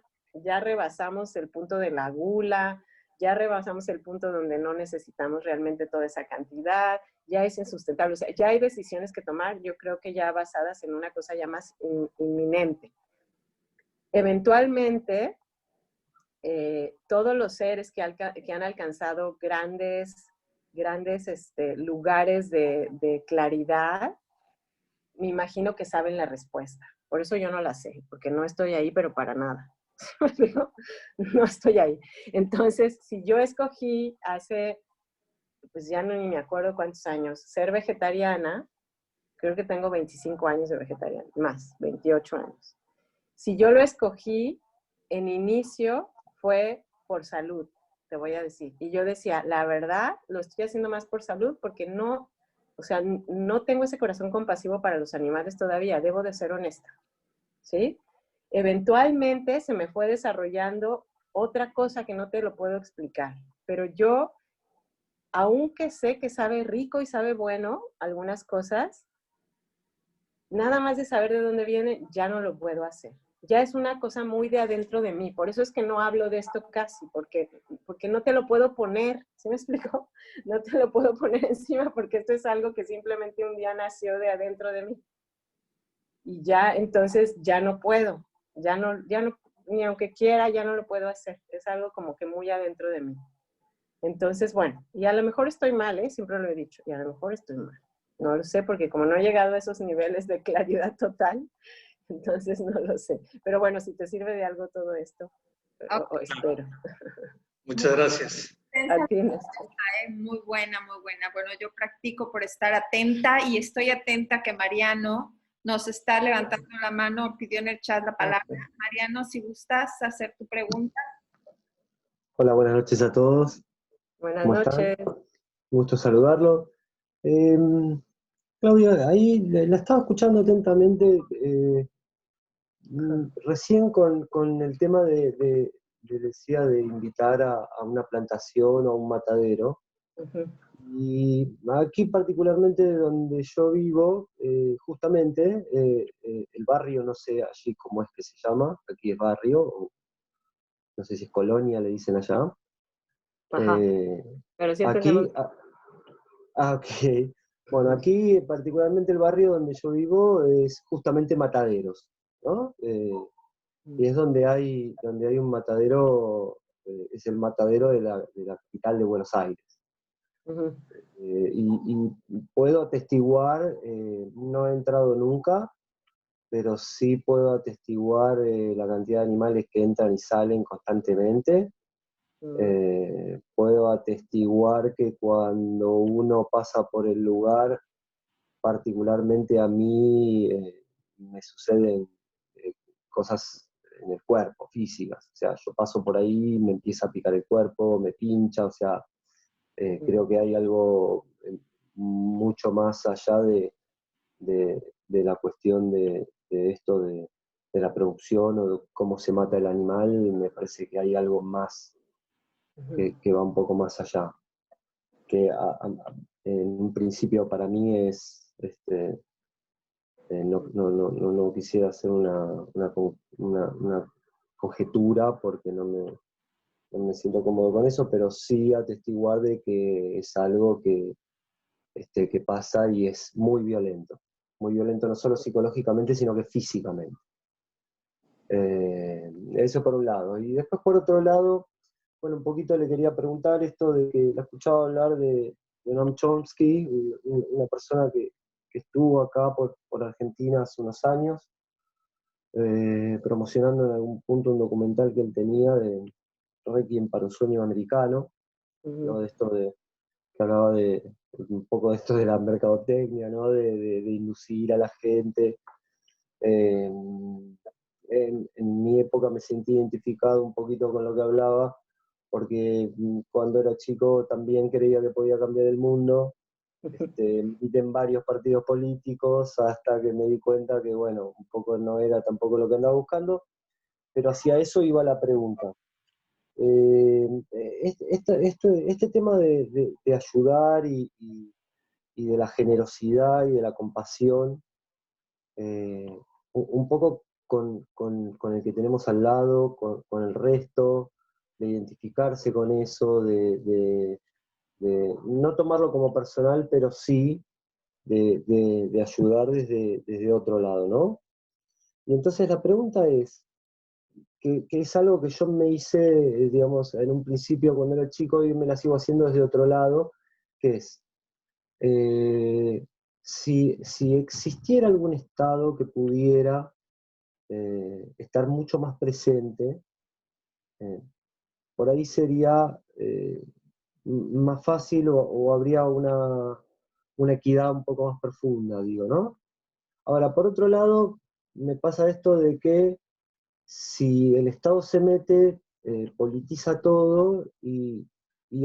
[SPEAKER 1] rebasamos el punto de la gula, ya rebasamos el punto donde no necesitamos realmente toda esa cantidad, ya es insustentable, o sea, ya hay decisiones que tomar, yo creo que ya basadas en una cosa ya más inminente. Eventualmente, todos los seres que han alcanzado grandes lugares de claridad, me imagino que saben la respuesta. Por eso yo no la sé, porque no estoy ahí, pero para nada. No estoy ahí. Entonces, si yo escogí hace, pues ya no ni me acuerdo cuántos años, ser vegetariana, creo que tengo 25 años de vegetariana, más, 28 años. Si yo lo escogí, en inicio fue por salud, te voy a decir. Y yo decía, la verdad, lo estoy haciendo más por salud porque no, o sea, no tengo ese corazón compasivo para los animales todavía, debo de ser honesta, ¿sí? Eventualmente se me fue desarrollando otra cosa que no te lo puedo explicar. Pero yo, aunque sé que sabe rico y sabe bueno algunas cosas, nada más de saber de dónde viene, ya no lo puedo hacer. Ya es una cosa muy de adentro de mí. Por eso es que no hablo de esto casi, porque no te lo puedo poner, ¿sí me explico? No te lo puedo poner encima porque esto es algo que simplemente un día nació de adentro de mí. Y ya, entonces, ya no puedo. Ya no, ni aunque quiera, ya no lo puedo hacer. Es algo como que muy adentro de mí. Entonces, bueno, y a lo mejor estoy mal, ¿eh? Siempre lo he dicho, y a lo mejor estoy mal. No lo sé, porque como no he llegado a esos niveles de claridad total, entonces no lo sé. Pero bueno, si te sirve de algo todo esto,
[SPEAKER 2] Ok.
[SPEAKER 1] espero.
[SPEAKER 4] Muchas gracias.
[SPEAKER 1] A ti,
[SPEAKER 2] Muy buena, muy buena. Bueno, yo practico por estar atenta y estoy atenta que Mariano nos está levantando la mano, pidió en el chat la palabra. Mariano, si gustas hacer tu pregunta.
[SPEAKER 5] Hola, buenas noches a todos.
[SPEAKER 1] Buenas
[SPEAKER 5] ¿Cómo están?
[SPEAKER 1] noches.
[SPEAKER 5] Gusto saludarlo. Claudia, ahí la estaba escuchando atentamente, recién con el tema decía, de invitar a una plantación o a un matadero.
[SPEAKER 1] Uh-huh.
[SPEAKER 5] Y aquí particularmente donde yo vivo, justamente, el barrio, no sé allí cómo es que se llama, aquí es barrio, o no sé si es colonia, le dicen allá.
[SPEAKER 1] Ajá. Pero sí entendemos.
[SPEAKER 5] Aquí, ok. Bueno, aquí particularmente el barrio donde yo vivo es justamente Mataderos, ¿no? Y es donde hay un matadero, es el matadero de la capital de Buenos Aires.
[SPEAKER 1] Uh-huh.
[SPEAKER 5] Y puedo atestiguar, no he entrado nunca, pero sí puedo atestiguar la cantidad de animales que entran y salen constantemente. Puedo atestiguar que cuando uno pasa por el lugar, particularmente a mí, me suceden cosas en el cuerpo, físicas. O sea, yo paso por ahí, me empieza a picar el cuerpo, me pincha, o sea, creo que hay algo mucho más allá de la cuestión de esto de la producción o de cómo se mata el animal. Me parece que hay algo más que va un poco más allá, que en un principio para mí es, no quisiera hacer una conjetura porque no me siento cómodo con eso, pero sí atestiguar de que es algo que pasa y es muy violento no solo psicológicamente, sino que físicamente. Eso por un lado. Y después por otro lado, bueno, un poquito le quería preguntar esto de que la escuchaba hablar de Noam Chomsky, una persona que estuvo acá por Argentina hace unos años, promocionando en algún punto un documental que él tenía de Requiem para un sueño americano, ¿no? De esto que hablaba de un poco de esto de la mercadotecnia, ¿no? De inducir a la gente. En mi época me sentí identificado un poquito con lo que hablaba, porque cuando era chico también creía que podía cambiar el mundo. Milité en varios partidos políticos hasta que me di cuenta que, bueno, un poco no era tampoco lo que andaba buscando, pero hacia eso iba la pregunta. Este tema de ayudar y de la generosidad y de la compasión, un poco con el que tenemos al lado, con el resto, de identificarse con eso, de no tomarlo como personal, pero sí de ayudar desde otro lado, ¿no? Y entonces la pregunta es, que es algo que yo me hice, digamos, en un principio cuando era chico, y me la sigo haciendo desde otro lado, que es, si existiera algún Estado que pudiera estar mucho más presente, por ahí sería más fácil o habría una equidad un poco más profunda, digo, ¿no? Ahora, por otro lado, me pasa esto de que si el Estado se mete, politiza todo y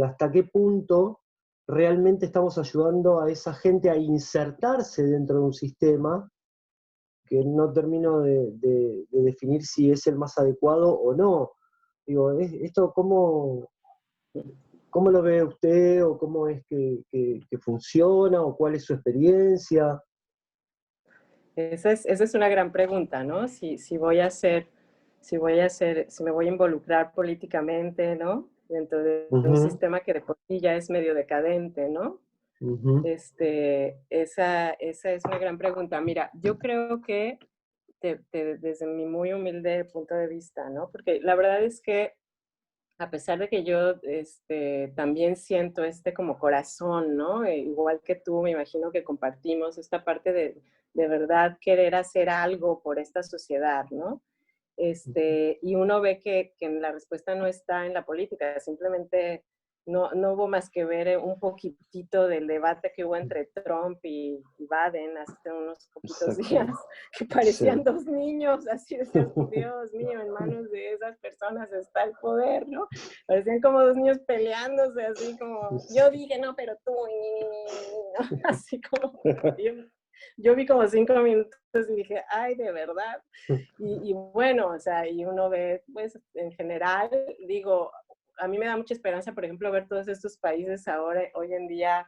[SPEAKER 5] hasta qué punto realmente estamos ayudando a esa gente a insertarse dentro de un sistema que no termino de definir si es el más adecuado o no. Digo, ¿esto cómo lo ve usted o cómo es que funciona o cuál es su experiencia?
[SPEAKER 1] Esa es una gran pregunta, ¿no? Si me voy a involucrar políticamente, ¿no? Dentro de un
[SPEAKER 5] Ujú,
[SPEAKER 1] sistema que de por sí ya es medio decadente, ¿no?
[SPEAKER 5] ujú,
[SPEAKER 1] Esa es una gran pregunta. Mira, yo creo que desde mi muy humilde punto de vista, ¿no? Porque la verdad es que a pesar de que yo también siento como corazón, ¿no? Igual que tú, me imagino que compartimos esta parte de verdad querer hacer algo por esta sociedad, ¿no? Y uno ve que la respuesta no está en la política, simplemente no hubo más que ver un poquitito del debate que hubo entre Trump y Biden hace unos poquitos días,
[SPEAKER 5] exactamente.
[SPEAKER 1] que
[SPEAKER 5] Sí.
[SPEAKER 1] parecían dos niños, así decías, Dios mío, en manos de esas personas está el poder, ¿no? Parecían como dos niños peleándose, así como, yo dije, no, pero tú, ¿no? Así como, yo vi como 5 minutos y dije, ay, de verdad. Y bueno, o sea, y uno ve, pues, en general, digo, a mí me da mucha esperanza, por ejemplo, ver todos estos países ahora, hoy en día,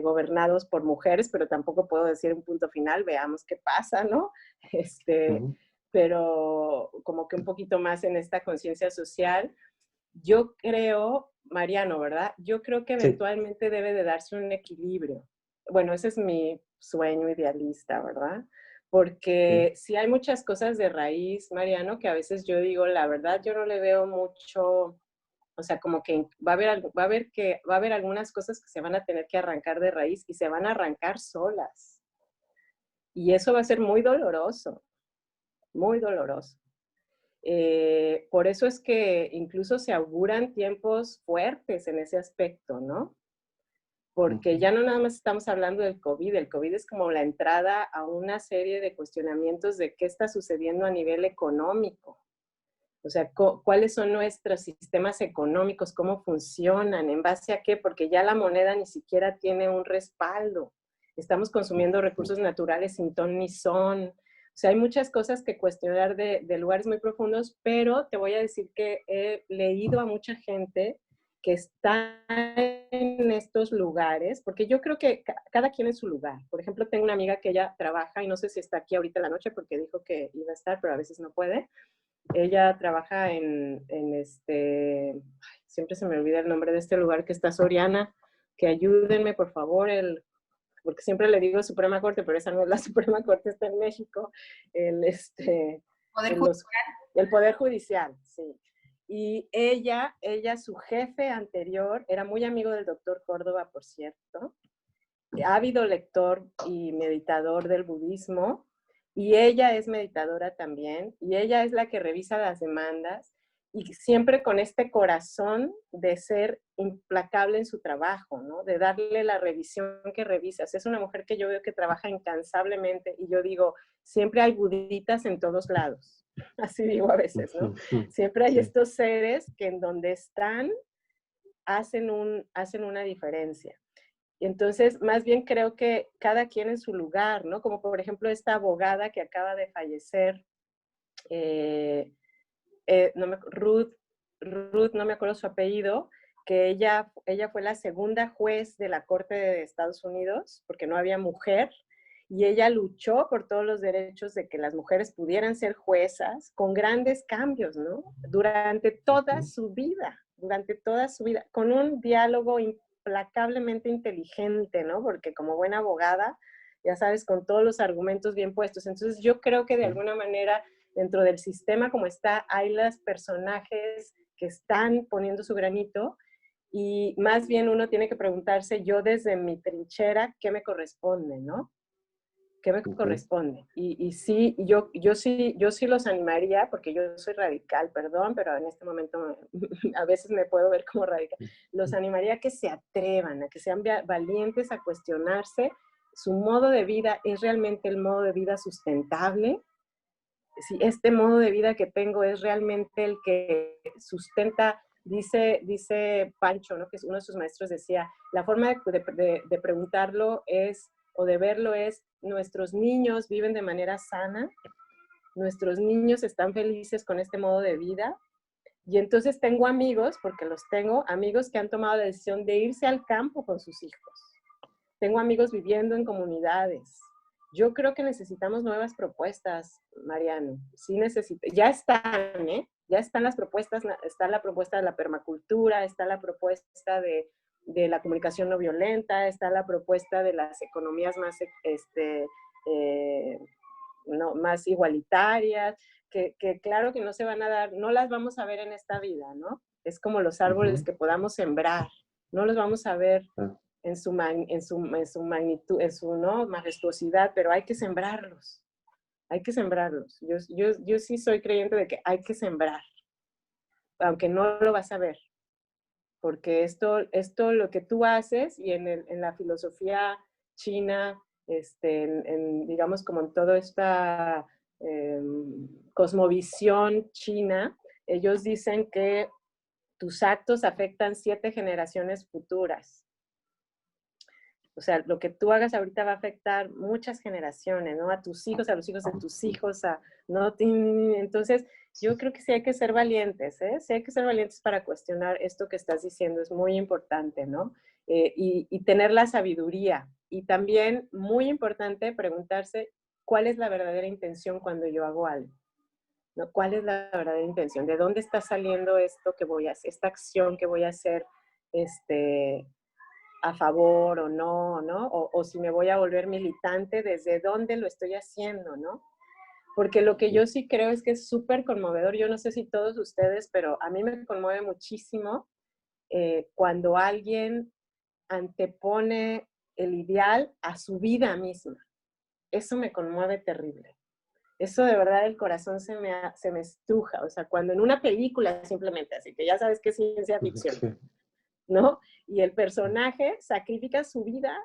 [SPEAKER 1] gobernados por mujeres, pero tampoco puedo decir un punto final, veamos qué pasa, ¿no? Este,
[SPEAKER 5] Ujú,
[SPEAKER 1] pero como que un poquito más en esta conciencia social. Yo creo, Mariano, ¿verdad? Yo creo que
[SPEAKER 5] sí.
[SPEAKER 1] eventualmente debe de darse un equilibrio. Bueno, ese es mi sueño idealista, ¿verdad?
[SPEAKER 5] Sí.
[SPEAKER 1] Porque sí hay muchas cosas de raíz, Mariano, que a veces yo digo, la verdad, yo no le veo mucho, o sea, como que va a haber algunas cosas que se van a tener que arrancar de raíz y se van a arrancar solas. Y eso va a ser muy doloroso, muy doloroso. Por eso es que incluso se auguran tiempos fuertes en ese aspecto, ¿no? Porque
[SPEAKER 5] Ujú,
[SPEAKER 1] ya no nada más estamos hablando del COVID, el COVID es como la entrada a una serie de cuestionamientos de qué está sucediendo a nivel económico. O sea, cuáles son nuestros sistemas económicos, cómo funcionan, en base a qué, porque ya la moneda ni siquiera tiene un respaldo. Estamos consumiendo
[SPEAKER 5] ujú,
[SPEAKER 1] recursos naturales sin ton ni son. O sea, hay muchas cosas que cuestionar de lugares muy profundos, pero te voy a decir que he leído a mucha gente que está en estos lugares, porque yo creo que cada quien en su lugar. Por ejemplo, tengo una amiga que ella trabaja, y no sé si está aquí ahorita en la noche porque dijo que iba a estar, pero a veces no puede. Ella trabaja siempre se me olvida el nombre de este lugar que está Soriana, que ayúdenme por favor, porque siempre le digo Suprema Corte, pero esa no es la Suprema Corte, está en México, el, este,
[SPEAKER 2] Poder
[SPEAKER 1] el, los, el Poder Judicial, sí. Y su jefe anterior, era muy amigo del doctor Córdoba, por cierto, ávido lector y meditador del budismo, y ella es meditadora también, y ella es la que revisa las demandas, y siempre con este corazón de ser implacable en su trabajo, ¿no? De darle la revisión que revisas. Es una mujer que yo veo que trabaja incansablemente, y yo digo, siempre hay buditas en todos lados. Así digo a veces, ¿no?
[SPEAKER 5] ujú,
[SPEAKER 1] Siempre hay
[SPEAKER 5] sí.
[SPEAKER 1] estos seres que en donde están hacen una diferencia. Y entonces, más bien creo que cada quien en su lugar, ¿no? Como por ejemplo esta abogada que acaba de fallecer, eh, Ruth, no me acuerdo su apellido, que ella fue la segunda juez de la Corte de Estados Unidos, porque no había mujer, y ella luchó por todos los derechos de que las mujeres pudieran ser juezas con grandes cambios, ¿no? Durante toda su vida, con un diálogo implacablemente inteligente, ¿no? Porque como buena abogada, ya sabes, con todos los argumentos bien puestos. Entonces yo creo que de
[SPEAKER 5] Sí.
[SPEAKER 1] alguna manera dentro del sistema como está, hay los personajes que están poniendo su granito, y más bien uno tiene que preguntarse yo desde mi trinchera, ¿qué me corresponde, no? ¿Qué me
[SPEAKER 5] Ujú,
[SPEAKER 1] corresponde? Y sí, yo sí los animaría, porque yo soy radical, perdón, pero en este momento a veces me puedo ver como radical. Los animaría a que se atrevan, a que sean valientes a cuestionarse su modo de vida. ¿Es realmente el modo de vida sustentable? Si este modo de vida que tengo es realmente el que sustenta, dice Pancho, ¿no? Que es uno de sus maestros, decía, la forma de preguntarlo es, o de verlo es, nuestros niños viven de manera sana, nuestros niños están felices con este modo de vida, Y entonces tengo amigos, porque los tengo, amigos que han tomado la decisión de irse al campo con sus hijos. Tengo amigos viviendo en comunidades. Yo creo que necesitamos nuevas propuestas, Mariano. Sí ya están, ¿eh? Ya están las propuestas, está la propuesta de la permacultura, está la propuesta de la comunicación no violenta, está la propuesta de las economías más, más igualitarias, que claro que no se van a dar, no las vamos a ver en esta vida, ¿no? Es como los árboles que podamos sembrar, no los vamos a ver en su magnitud, en su ¿no? majestuosidad, pero hay que sembrarlos. Hay que sembrarlos. Yo sí soy creyente de que hay que sembrar, aunque no lo vas a ver. Porque esto lo que tú haces, y en la filosofía china, digamos como en toda esta cosmovisión china, ellos dicen que tus actos afectan 7 generaciones futuras. O sea, lo que tú hagas ahorita va a afectar muchas generaciones, ¿no? A tus hijos, a los hijos de tus hijos, ¿no? Entonces, yo creo que sí hay que ser valientes, ¿eh? Sí hay que ser valientes para cuestionar esto que estás diciendo, es muy importante, ¿no? Y tener la sabiduría. Y también, muy importante, preguntarse cuál es la verdadera intención cuando yo hago algo, ¿no? ¿Cuál es la verdadera intención? ¿De dónde está saliendo esto que voy a hacer, esta acción que voy a hacer, a favor o no, ¿no? O si me voy a volver militante, ¿desde dónde lo estoy haciendo, no? Porque lo que yo sí creo es que es súper conmovedor. Yo no sé si todos ustedes, pero a mí me conmueve muchísimo cuando alguien antepone el ideal a su vida misma. Eso me conmueve terrible. Eso de verdad el corazón se me estruja. O sea, cuando en una película simplemente, así que ya sabes que es ciencia ficción, ¿no? Y el personaje sacrifica su vida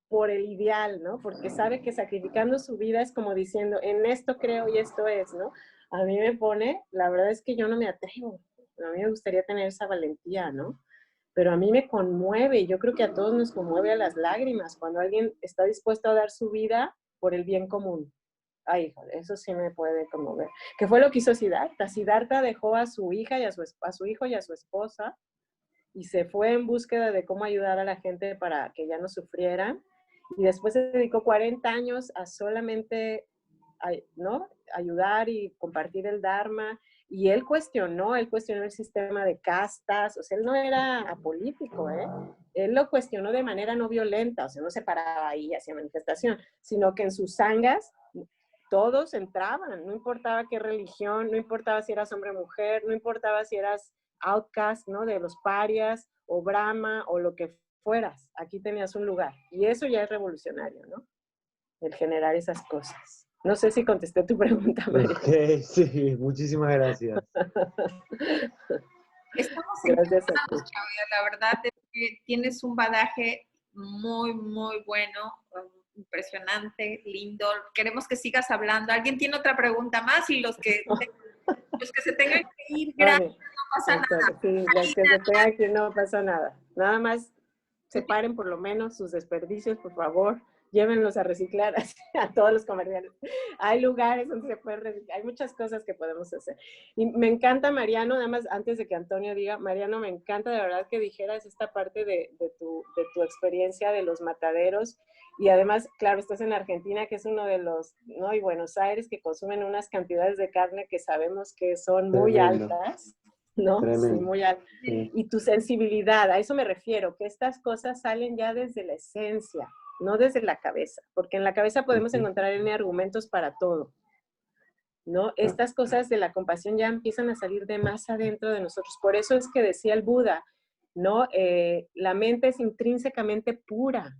[SPEAKER 1] por el ideal, ¿no? Porque sabe que sacrificando su vida es como diciendo, en esto creo y esto es, ¿no? A mí me pone, la verdad es que yo no me atrevo. A mí me gustaría tener esa valentía, ¿no? Pero a mí me conmueve, y yo creo que a todos nos conmueve a las lágrimas cuando alguien está dispuesto a dar su vida por el bien común. Ay, híjole, eso sí me puede conmover. ¿Qué fue lo que hizo Siddhartha? Siddhartha dejó a su hija y a su hijo y a su esposa y se fue en búsqueda de cómo ayudar a la gente para que ya no sufrieran. Y después se dedicó 40 años a solamente, ¿no? Ayudar y compartir el Dharma. Y él cuestionó el sistema de castas, o sea, él no era apolítico, ¿eh? Él lo cuestionó de manera no violenta, o sea, no se paraba ahí y hacía manifestación, sino que en sus sangas todos entraban, no importaba qué religión, no importaba si eras hombre o mujer, no importaba si eras outcast, ¿no? De los parias, o Brahma, o lo que fueras, aquí tenías un lugar. Y eso ya es revolucionario, ¿no? El generar esas cosas. No sé si contesté tu pregunta, María.
[SPEAKER 5] Ok, sí, muchísimas gracias.
[SPEAKER 2] Estamos
[SPEAKER 1] Gracias a
[SPEAKER 2] encantados,
[SPEAKER 1] ti.
[SPEAKER 2] Claudia. La verdad es que tienes un bagaje muy, muy bueno, impresionante, lindo. Queremos que sigas hablando. ¿Alguien tiene otra pregunta más? Y los que se tengan que ir, gracias, no pasa nada.
[SPEAKER 1] Sí, los que se tengan que ir, no pasa nada. Nada más separen por lo menos sus desperdicios, por favor. Llévenlos a reciclar a todos los comerciales. Hay lugares donde se puede reciclar, hay muchas cosas que podemos hacer. Y me encanta, Mariano, nada más antes de que Antonio diga, Mariano, me encanta de verdad que dijeras esta parte de tu experiencia de los mataderos. Y además, claro, estás en Argentina, que es uno de los, ¿no? Y Buenos Aires, que consumen unas cantidades de carne que sabemos que son muy altas, ¿no?
[SPEAKER 5] Tremendo.
[SPEAKER 1] Sí, muy altas.
[SPEAKER 5] Sí.
[SPEAKER 1] Y tu sensibilidad, a eso me refiero, que estas cosas salen ya desde la esencia, no desde la cabeza, porque en la cabeza podemos encontrar N argumentos para todo, ¿no? Estas cosas de la compasión ya empiezan a salir de más adentro de nosotros. Por eso es que decía el Buda, ¿no? La mente es intrínsecamente pura.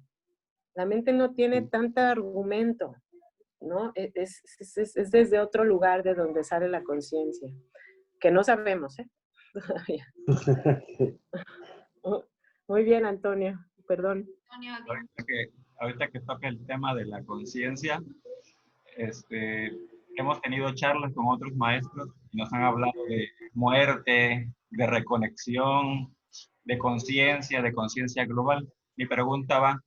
[SPEAKER 1] La mente no tiene tanto argumento, ¿no? Es desde otro lugar de donde sale la conciencia, que no sabemos, ¿eh? Todavía. Muy bien, Antonio, perdón.
[SPEAKER 3] Ahorita que toca el tema de la conciencia, hemos tenido charlas con otros maestros y nos han hablado de muerte, de reconexión, de conciencia global. Mi pregunta va,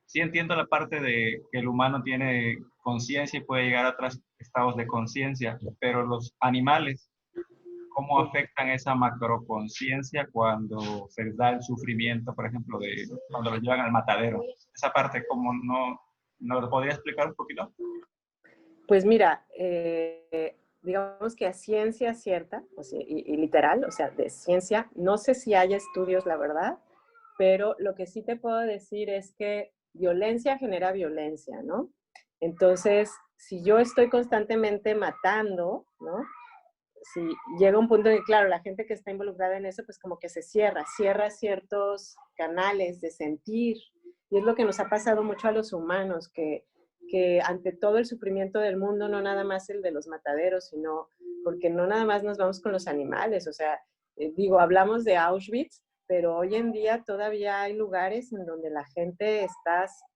[SPEAKER 3] sí entiendo la parte de que el humano tiene conciencia y puede llegar a otros estados de conciencia, pero los animales cómo afectan esa macroconciencia cuando se da el sufrimiento, por ejemplo, de cuando lo llevan al matadero. Esa parte, ¿cómo no lo podría explicar un poquito?
[SPEAKER 1] Pues mira, digamos que a ciencia cierta, o sea, y literal, o sea, de ciencia, no sé si haya estudios, la verdad, pero lo que sí te puedo decir es que violencia genera violencia, ¿no? Entonces, si yo estoy constantemente matando, ¿no? Si llega un punto en que, claro, la gente que está involucrada en eso, pues como que se cierra ciertos canales de sentir. Y es lo que nos ha pasado mucho a los humanos, que ante todo el sufrimiento del mundo, no nada más el de los mataderos, sino porque no nada más nos vamos con los animales. O sea, digo, hablamos de Auschwitz, pero hoy en día todavía hay lugares en donde la gente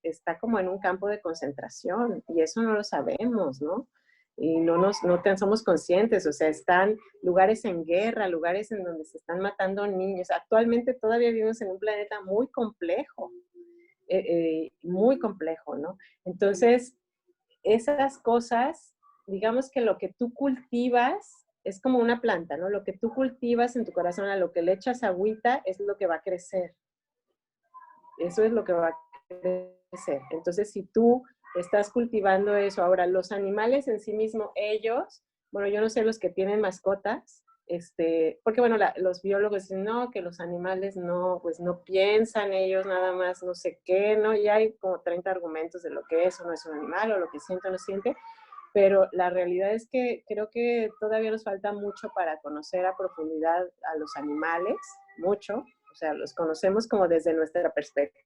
[SPEAKER 1] está como en un campo de concentración y eso no lo sabemos, ¿no? Y no somos conscientes, o sea, están lugares en guerra, lugares en donde se están matando niños. Actualmente todavía vivimos en un planeta muy complejo, ¿no? Entonces, esas cosas, digamos que lo que tú cultivas es como una planta, ¿no? Lo que tú cultivas en tu corazón, a lo que le echas agüita, es lo que va a crecer. Eso es lo que va a crecer. Entonces, si tú estás cultivando eso, ahora los animales en sí mismos, ellos, bueno, yo no sé los que tienen mascotas, porque bueno, los biólogos dicen, no, que los animales no, pues no piensan ellos nada más, no sé qué, ¿no? Y hay como 30 argumentos de lo que es o no es un animal, o lo que siente o no siente, pero la realidad es que creo que todavía nos falta mucho para conocer a profundidad a los animales, mucho, o sea, los conocemos como desde nuestra perspectiva,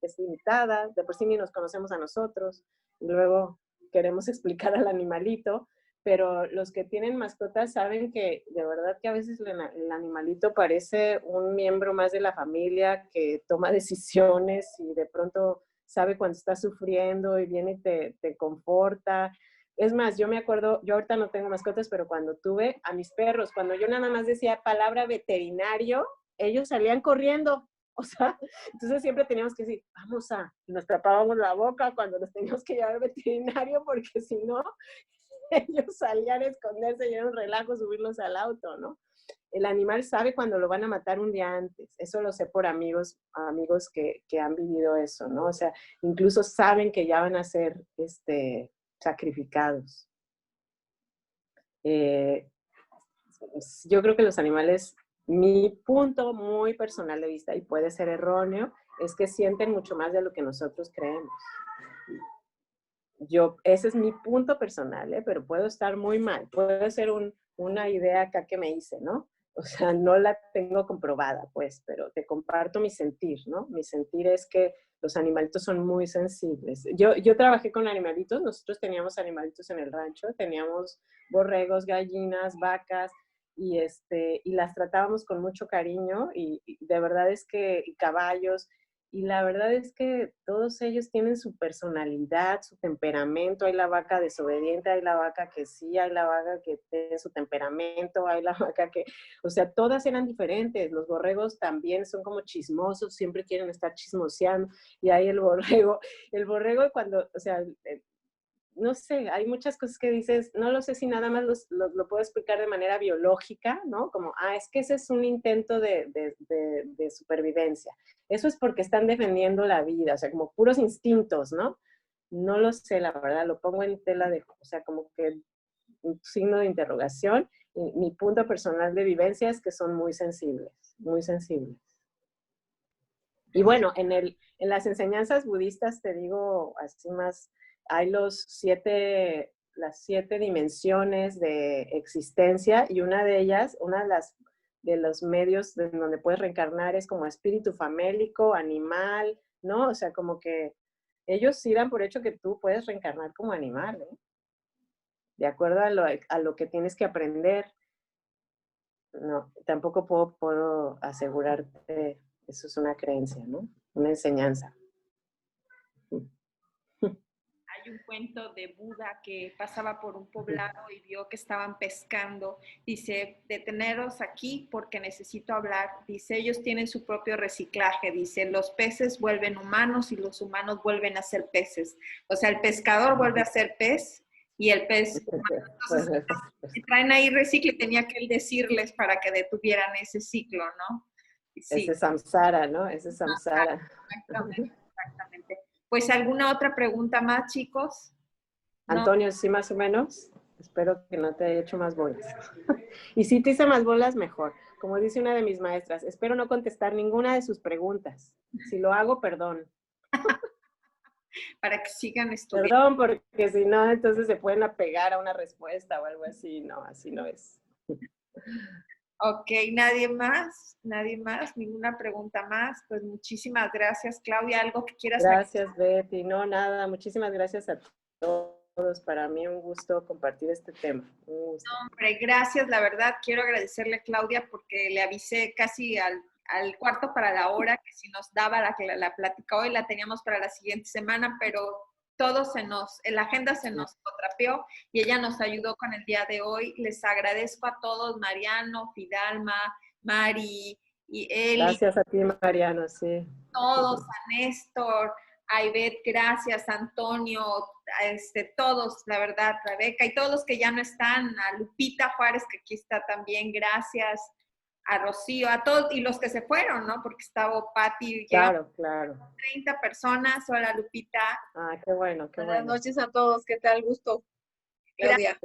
[SPEAKER 1] es limitada, de por sí ni nos conocemos a nosotros, y luego queremos explicar al animalito, pero los que tienen mascotas saben que de verdad que a veces el animalito parece un miembro más de la familia que toma decisiones y de pronto sabe cuando estás sufriendo y viene y te conforta. Es más, yo me acuerdo, yo ahorita no tengo mascotas, pero cuando tuve a mis perros, cuando yo nada más decía palabra veterinario, ellos salían corriendo. O sea, entonces siempre teníamos que decir, vamos a, y nos tapábamos la boca cuando nos teníamos que llevar al veterinario, porque si no, ellos salían a esconderse y era un relajo subirlos al auto, ¿no? El animal sabe cuando lo van a matar un día antes. Eso lo sé por amigos que han vivido eso, ¿no? O sea, incluso saben que ya van a ser sacrificados. Yo creo que los animales, mi punto muy personal de vista, y puede ser erróneo, es que sienten mucho más de lo que nosotros creemos. Ese es mi punto personal, pero puedo estar muy mal. Puede ser una idea acá que me hice, ¿no? O sea, no la tengo comprobada, pues, pero te comparto mi sentir, ¿no? Mi sentir es que los animalitos son muy sensibles. Yo trabajé con animalitos, nosotros teníamos animalitos en el rancho, teníamos borregos, gallinas, vacas, y las tratábamos con mucho cariño, y de verdad es que, y caballos, y la verdad es que todos ellos tienen su personalidad, su temperamento. Hay la vaca desobediente, hay la vaca que sí, hay la vaca que tiene su temperamento, hay la vaca que... O sea, todas eran diferentes. Los borregos también son como chismosos, siempre quieren estar chismoseando. Y hay el borrego cuando, o sea, no sé, hay muchas cosas que dices, no lo sé si nada más lo puedo explicar de manera biológica, ¿no? Como, es que ese es un intento de supervivencia. Eso es porque están defendiendo la vida, o sea, como puros instintos, ¿no? No lo sé, la verdad, lo pongo en tela de, o sea, como que un signo de interrogación. Y mi punto personal de vivencia es que son muy sensibles, muy sensibles. Y bueno, en las enseñanzas budistas, te digo así más, hay las 7 dimensiones de existencia, y una de ellas, de los medios de donde puedes reencarnar es como espíritu famélico, animal, ¿no? O sea, como que ellos sí dan por hecho que tú puedes reencarnar como animal, ¿eh? De acuerdo a lo que tienes que aprender. No, tampoco puedo asegurarte, eso es una creencia, ¿no? Una enseñanza.
[SPEAKER 2] Hay un cuento de Buda que pasaba por un poblado y vio que estaban pescando. Dice, deteneros aquí porque necesito hablar. Dice, ellos tienen su propio reciclaje. Dice, los peces vuelven humanos y los humanos vuelven a ser peces. O sea, el pescador vuelve a ser pez y el pez humano. Entonces, traen ahí reciclo y tenía que él decirles para que detuvieran ese ciclo, ¿no?
[SPEAKER 1] Sí. Ese samsara, ¿no? Ese samsara.
[SPEAKER 2] Exactamente, exactamente. Pues, ¿alguna otra pregunta más, chicos?
[SPEAKER 1] ¿No? Antonio, sí, más o menos. Espero que no te haya hecho más bolas. Y si te hice más bolas, mejor. Como dice una de mis maestras, espero no contestar ninguna de sus preguntas. Si lo hago, perdón.
[SPEAKER 2] Para que sigan estudiando.
[SPEAKER 1] Perdón, porque si no, entonces se pueden apegar a una respuesta o algo así. No, así no es.
[SPEAKER 2] Ok, ¿nadie más? ¿Nadie más? ¿Ninguna pregunta más? Pues muchísimas gracias, Claudia. ¿Algo que quieras
[SPEAKER 1] Gracias, Betty. No, nada. Muchísimas gracias a todos. Para mí un gusto compartir este tema. Un gusto.
[SPEAKER 2] No, hombre, gracias. La verdad, quiero agradecerle a Claudia porque le avisé casi al cuarto para la hora que si nos daba la plática hoy, la teníamos para la siguiente semana, pero todo la agenda se nos contrapeó y ella nos ayudó con el día de hoy. Les agradezco a todos, Mariano, Fidalma, Mari y Eli.
[SPEAKER 1] Gracias a ti, Mariano, sí.
[SPEAKER 2] Todos, a Néstor, a Ivette, gracias, Antonio, todos, la verdad, Rebeca, y todos los que ya no están, a Lupita Juárez, que aquí está también, gracias, a Rocío, a todos, y los que se fueron, ¿no? Porque estaba Pati.
[SPEAKER 1] Claro.
[SPEAKER 2] 30 personas. Hola, Lupita.
[SPEAKER 1] Ah, qué bueno, qué
[SPEAKER 6] Buenas noches a todos. ¿Qué tal? Gusto, Claudia.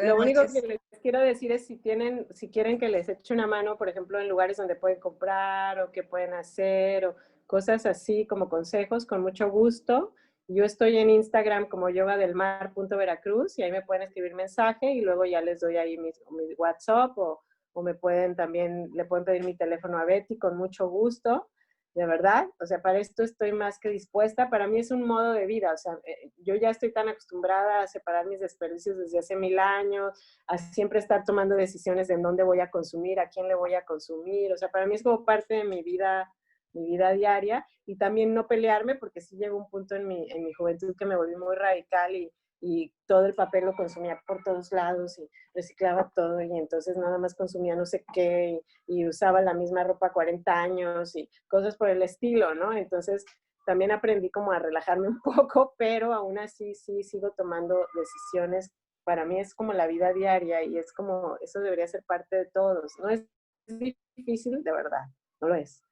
[SPEAKER 1] Lo único que les quiero decir es si quieren que les eche una mano, por ejemplo, en lugares donde pueden comprar o qué pueden hacer o cosas así como consejos, con mucho gusto. Yo estoy en Instagram como yogadelmar.veracruz y ahí me pueden escribir mensaje y luego ya les doy ahí mi WhatsApp o le pueden pedir mi teléfono a Betty con mucho gusto, de verdad. O sea, para esto estoy más que dispuesta. Para mí es un modo de vida. O sea, yo ya estoy tan acostumbrada a separar mis desperdicios desde hace 1000 años, a siempre estar tomando decisiones de en dónde voy a consumir, a quién le voy a consumir. O sea, para mí es como parte de mi vida diaria y también no pelearme porque sí llegó un punto en mi juventud que me volví muy radical y todo el papel lo consumía por todos lados y reciclaba todo y entonces nada más consumía no sé qué y usaba la misma ropa 40 años y cosas por el estilo, ¿no? Entonces también aprendí como a relajarme un poco, pero aún así sí sigo tomando decisiones. Para mí es como la vida diaria y es como, eso debería ser parte de todos. No es difícil, de verdad, no lo es.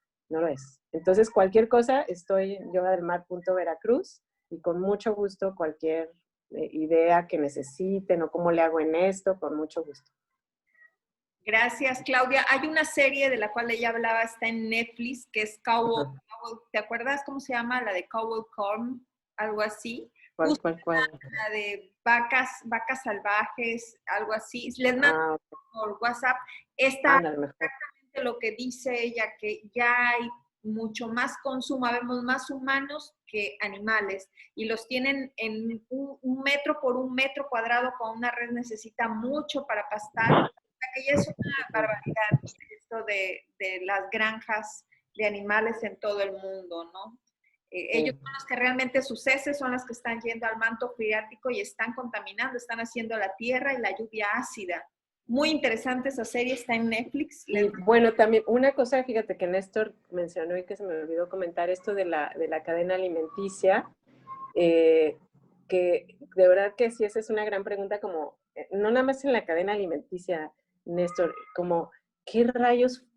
[SPEAKER 1] Entonces cualquier cosa, estoy en yogadelmar.veracruz y con mucho gusto cualquier idea que necesiten o cómo le hago en esto, con mucho gusto.
[SPEAKER 2] Gracias, Claudia. Hay una serie de la cual ella hablaba, está en Netflix, que es Cowboy. ¿Te acuerdas cómo se llama? La de Cowboy Corn, algo así.
[SPEAKER 1] ¿Cuál?
[SPEAKER 2] La de vacas salvajes, algo así. Les mando por WhatsApp. Exactamente lo que dice ella, que ya hay mucho más consumo, vemos más humanos que animales y los tienen en un metro por un metro cuadrado con una red, necesita mucho para pastar, o sea que ya es una barbaridad esto de las granjas de animales en todo el mundo, ¿no? Ellos son los que realmente sus heces son las que están yendo al manto freático y están contaminando, están haciendo la tierra y la lluvia ácida. Muy interesante esa serie, está en Netflix.
[SPEAKER 1] Y bueno, también una cosa, fíjate que Néstor mencionó y que se me olvidó comentar esto de la cadena alimenticia, que de verdad que sí, esa es una gran pregunta, como, no nada más en la cadena alimenticia, Néstor, como,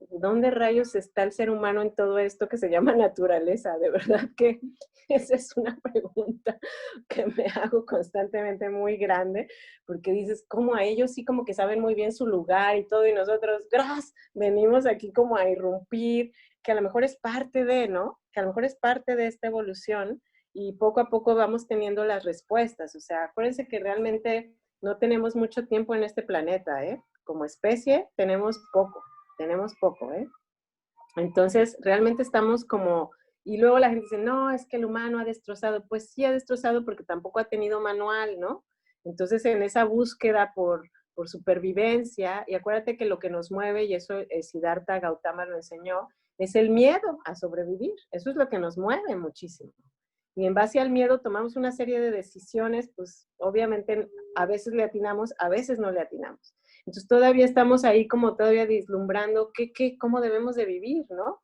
[SPEAKER 1] ¿dónde rayos está el ser humano en todo esto que se llama naturaleza? De verdad que esa es una pregunta que me hago constantemente muy grande, porque dices, como a ellos sí como que saben muy bien su lugar y todo, y nosotros, venimos aquí como a irrumpir, que a lo mejor es parte de, ¿no? Que a lo mejor es parte de esta evolución, y poco a poco vamos teniendo las respuestas. O sea, acuérdense que realmente no tenemos mucho tiempo en este planeta, ¿eh? Como especie tenemos poco, ¿eh? Entonces, realmente estamos como, y luego la gente dice, no, es que el humano ha destrozado. Pues sí ha destrozado porque tampoco ha tenido manual, ¿no? Entonces, en esa búsqueda por supervivencia, y acuérdate que lo que nos mueve, y eso Siddhartha Gautama lo enseñó, es el miedo a sobrevivir. Eso es lo que nos mueve muchísimo. Y en base al miedo tomamos una serie de decisiones, pues obviamente a veces le atinamos, a veces no le atinamos. Entonces todavía estamos ahí como todavía vislumbrando cómo debemos de vivir, ¿no?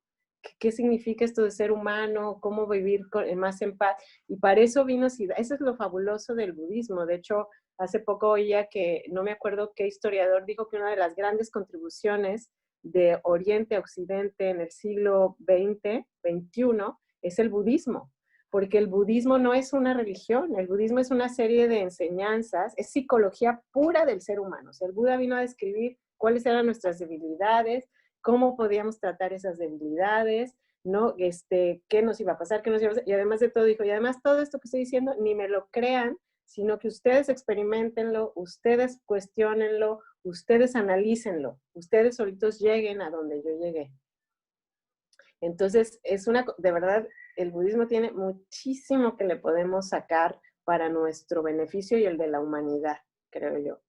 [SPEAKER 1] ¿Qué significa esto de ser humano? ¿Cómo vivir más en paz? Y para eso vino Siddhartha. Eso es lo fabuloso del budismo. De hecho, Hace poco oía que, no me acuerdo qué historiador, dijo que una de las grandes contribuciones de Oriente a Occidente en el siglo XX, XXI, es el budismo, porque el budismo no es una religión, el budismo es una serie de enseñanzas, es psicología pura del ser humano. O sea, el Buda vino a describir cuáles eran nuestras debilidades, cómo podíamos tratar esas debilidades, ¿no? Qué nos iba a pasar, qué nos iba a pasar, y además de todo dijo, y además todo esto que estoy diciendo, ni me lo crean, sino que ustedes experimentenlo, ustedes cuestionenlo, ustedes analícenlo, ustedes solitos lleguen a donde yo llegué. Entonces, de verdad, el budismo tiene muchísimo que le podemos sacar para nuestro beneficio y el de la humanidad, creo yo.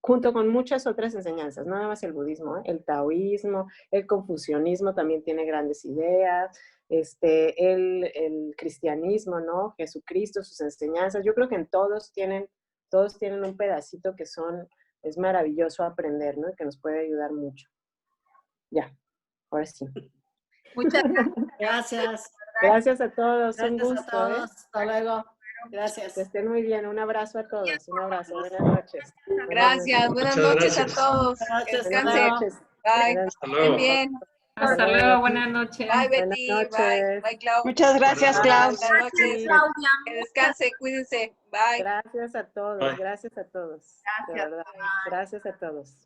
[SPEAKER 1] Junto con muchas otras enseñanzas, no nada más el budismo, el taoísmo, el confucianismo también tiene grandes ideas, el cristianismo, ¿no? Jesucristo, sus enseñanzas. Yo creo que en todos tienen un pedacito que es maravilloso aprender, ¿no? Y que nos puede ayudar mucho. Ya, ahora sí.
[SPEAKER 2] Muchas
[SPEAKER 7] Gracias.
[SPEAKER 1] Gracias a todos,
[SPEAKER 7] Gracias
[SPEAKER 1] un gusto,
[SPEAKER 7] a todos. Hasta luego. Gracias.
[SPEAKER 1] Que estén muy bien, un abrazo a todos, un abrazo, buenas noches.
[SPEAKER 6] Gracias, buenas
[SPEAKER 4] Muchas
[SPEAKER 6] noches
[SPEAKER 4] gracias.
[SPEAKER 6] a todos.
[SPEAKER 7] Gracias.
[SPEAKER 1] Buenas
[SPEAKER 6] Descansen.
[SPEAKER 1] noches.
[SPEAKER 6] Bye.
[SPEAKER 4] Hasta luego.
[SPEAKER 6] Bien.
[SPEAKER 8] Hasta luego, buenas noches.
[SPEAKER 6] Bye,
[SPEAKER 1] Buenas
[SPEAKER 6] Betty.
[SPEAKER 1] noches.
[SPEAKER 6] Bye. Bye, Clau.
[SPEAKER 9] Muchas gracias,
[SPEAKER 1] Bye,
[SPEAKER 9] Klaus.
[SPEAKER 6] Buenas noches.
[SPEAKER 1] Betty.
[SPEAKER 2] Claudia.
[SPEAKER 6] Que descanse, cuídense. Bye.
[SPEAKER 1] Gracias a todos,
[SPEAKER 4] Bye.
[SPEAKER 1] gracias a todos. De
[SPEAKER 2] Gracias.
[SPEAKER 1] verdad, gracias a todos.